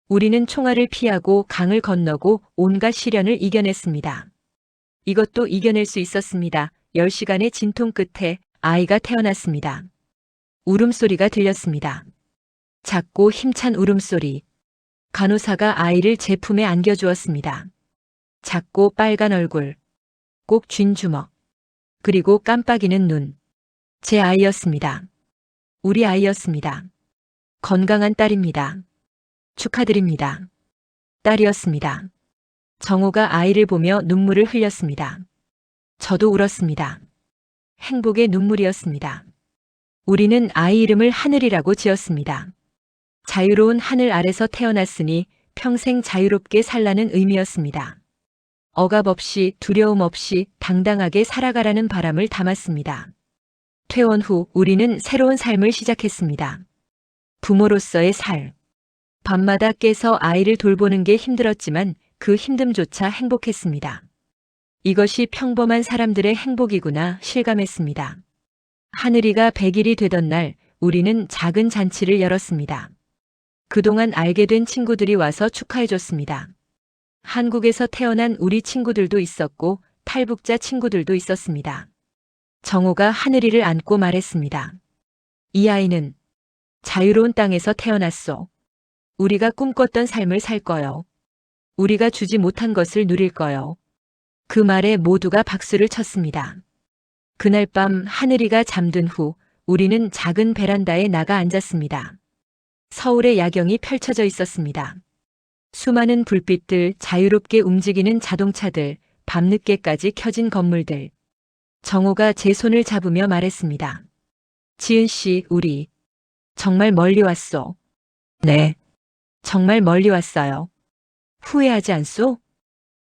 우리는 총알을 피하고 강을 건너고 온갖 시련을 이겨냈습니다. 이것도 이겨낼 수 있었습니다. 10시간의 진통 끝에 아이가 태어났습니다. 울음소리가 들렸습니다. 작고 힘찬 울음소리. 간호사가 아이를 제 품에 안겨주었습니다. 작고 빨간 얼굴, 꼭 쥔 주먹, 그리고 깜빡이는 눈. 제 아이였습니다. 우리 아이였습니다. 건강한 딸입니다. 축하드립니다. 딸이었습니다. 정호가 아이를 보며 눈물을 흘렸습니다. 저도 울었습니다. 행복의 눈물이었습니다. 우리는 아이 이름을 하늘이라고 지었습니다. 자유로운 하늘 아래서 태어났으니 평생 자유롭게 살라는 의미였습니다. 억압 없이 두려움 없이 당당하게 살아가라는 바람을 담았습니다. 퇴원 후 우리는 새로운 삶을 시작했습니다. 부모로서의 삶. 밤마다 깨서 아이를 돌보는 게 힘들었지만 그 힘듦조차 행복했습니다. 이것이 평범한 사람들의 행복이구나 실감했습니다. 하늘이가 100일이 되던 날 우리는 작은 잔치를 열었습니다. 그동안 알게 된 친구들이 와서 축하해줬습니다. 한국에서 태어난 우리 친구들도 있었고 탈북자 친구들도 있었습니다. 정호가 하늘이를 안고 말했습니다. 이 아이는 자유로운 땅에서 태어났소. 우리가 꿈꿨던 삶을 살 거요. 우리가 주지 못한 것을 누릴 거요. 그 말에 모두가 박수를 쳤습니다. 그날 밤 하늘이가 잠든 후 우리는 작은 베란다에 나가 앉았습니다. 서울의 야경이 펼쳐져 있었습니다. 수많은 불빛들, 자유롭게 움직이는 자동차들, 밤늦게까지 켜진 건물들. 정호가 제 손을 잡으며 말했습니다. 지은 씨, 우리 정말 멀리 왔소. 네, 정말 멀리 왔어요. 후회하지 않소?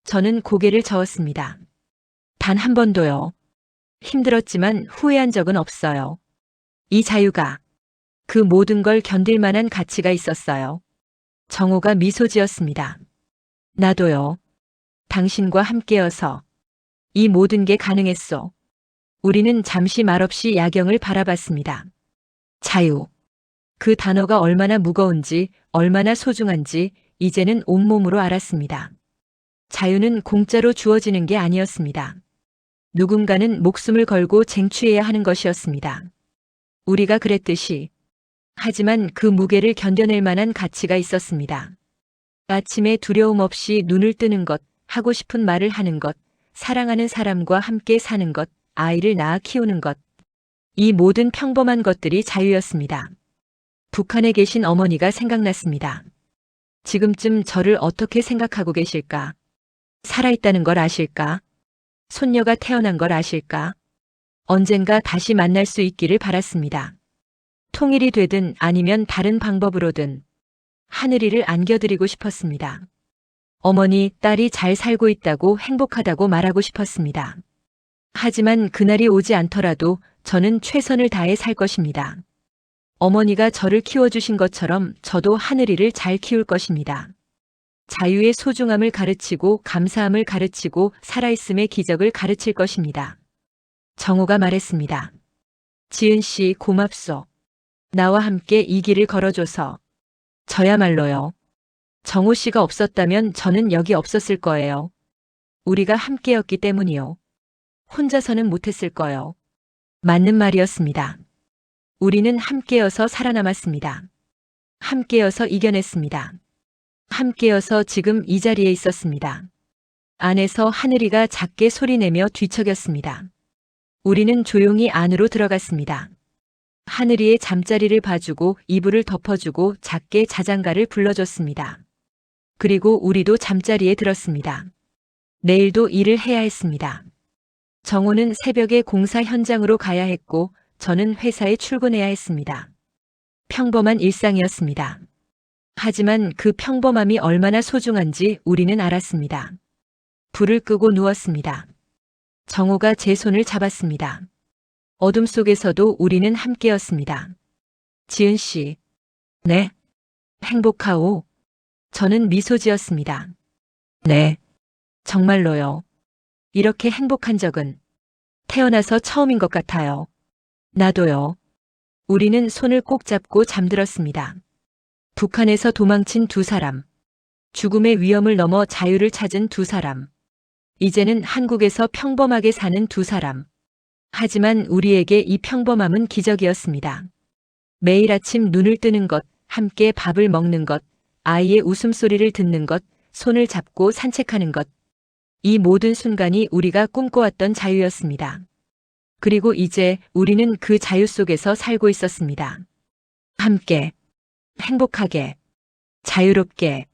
저는 고개를 저었습니다. 단 한 번도요. 힘들었지만 후회한 적은 없어요. 이 자유가 그 모든 걸 견딜 만한 가치가 있었어요. 정호가 미소 지었습니다. 나도요. 당신과 함께여서 이 모든 게 가능했소. 우리는 잠시 말없이 야경을 바라봤습니다. 자유. 그 단어가 얼마나 무거운지, 얼마나 소중한지 이제는 온몸으로 알았습니다. 자유는 공짜로 주어지는 게 아니었습니다. 누군가는 목숨을 걸고 쟁취해야 하는 것이었습니다. 우리가 그랬듯이. 하지만 그 무게를 견뎌낼 만한 가치가 있었습니다. 아침에 두려움 없이 눈을 뜨는 것, 하고 싶은 말을 하는 것, 사랑하는 사람과 함께 사는 것, 아이를 낳아 키우는 것. 이 모든 평범한 것들이 자유였습니다. 북한에 계신 어머니가 생각났습니다. 지금쯤 저를 어떻게 생각하고 계실까? 살아있다는 걸 아실까? 손녀가 태어난 걸 아실까? 언젠가 다시 만날 수 있기를 바랐습니다. 통일이 되든 아니면 다른 방법으로든 하늘이를 안겨드리고 싶었습니다. 어머니, 딸이 잘 살고 있다고 행복하다고 말하고 싶었습니다. 하지만 그날이 오지 않더라도 저는 최선을 다해 살 것입니다. 어머니가 저를 키워주신 것처럼 저도 하늘이를 잘 키울 것입니다. 자유의 소중함을 가르치고 감사함을 가르치고 살아있음의 기적을 가르칠 것입니다. 정호가 말했습니다. 지은 씨 고맙소. 나와 함께 이 길을 걸어줘서. 저야말로요. 정호 씨가 없었다면 저는 여기 없었을 거예요. 우리가 함께였기 때문이요. 혼자서는 못했을 거요. 맞는 말이었습니다. 우리는 함께여서 살아남았습니다. 함께여서 이겨냈습니다. 함께여서 지금 이 자리에 있었습니다. 안에서 하늘이가 작게 소리내며 뒤척였습니다. 우리는 조용히 안으로 들어갔습니다. 하늘이의 잠자리를 봐주고 이불을 덮어주고 작게 자장가를 불러줬습니다. 그리고 우리도 잠자리에 들었습니다. 내일도 일을 해야 했습니다. 정호는 새벽에 공사 현장으로 가야 했고 저는 회사에 출근해야 했습니다. 평범한 일상이었습니다. 하지만 그 평범함이 얼마나 소중한지 우리는 알았습니다. 불을 끄고 누웠습니다. 정호가 제 손을 잡았습니다. 어둠 속에서도 우리는 함께였습니다. 지은 씨. 네. 행복하오. 저는 미소 지었습니다. 네. 정말로요. 이렇게 행복한 적은 태어나서 처음인 것 같아요. 나도요. 우리는 손을 꼭 잡고 잠들었습니다. 북한에서 도망친 두 사람. 죽음의 위험을 넘어 자유를 찾은 두 사람. 이제는 한국에서 평범하게 사는 두 사람. 하지만 우리에게 이 평범함은 기적이었습니다. 매일 아침 눈을 뜨는 것, 함께 밥을 먹는 것, 아이의 웃음소리를 듣는 것, 손을 잡고 산책하는 것. 이 모든 순간이 우리가 꿈꿔왔던 자유였습니다. 그리고 이제 우리는 그 자유 속에서 살고 있었습니다. 함께, 행복하게, 자유롭게.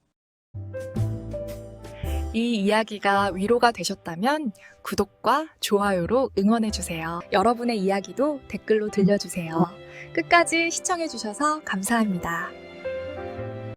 이 이야기가 위로가 되셨다면 구독과 좋아요로 응원해주세요. 여러분의 이야기도 댓글로 들려주세요. 끝까지 시청해주셔서 감사합니다.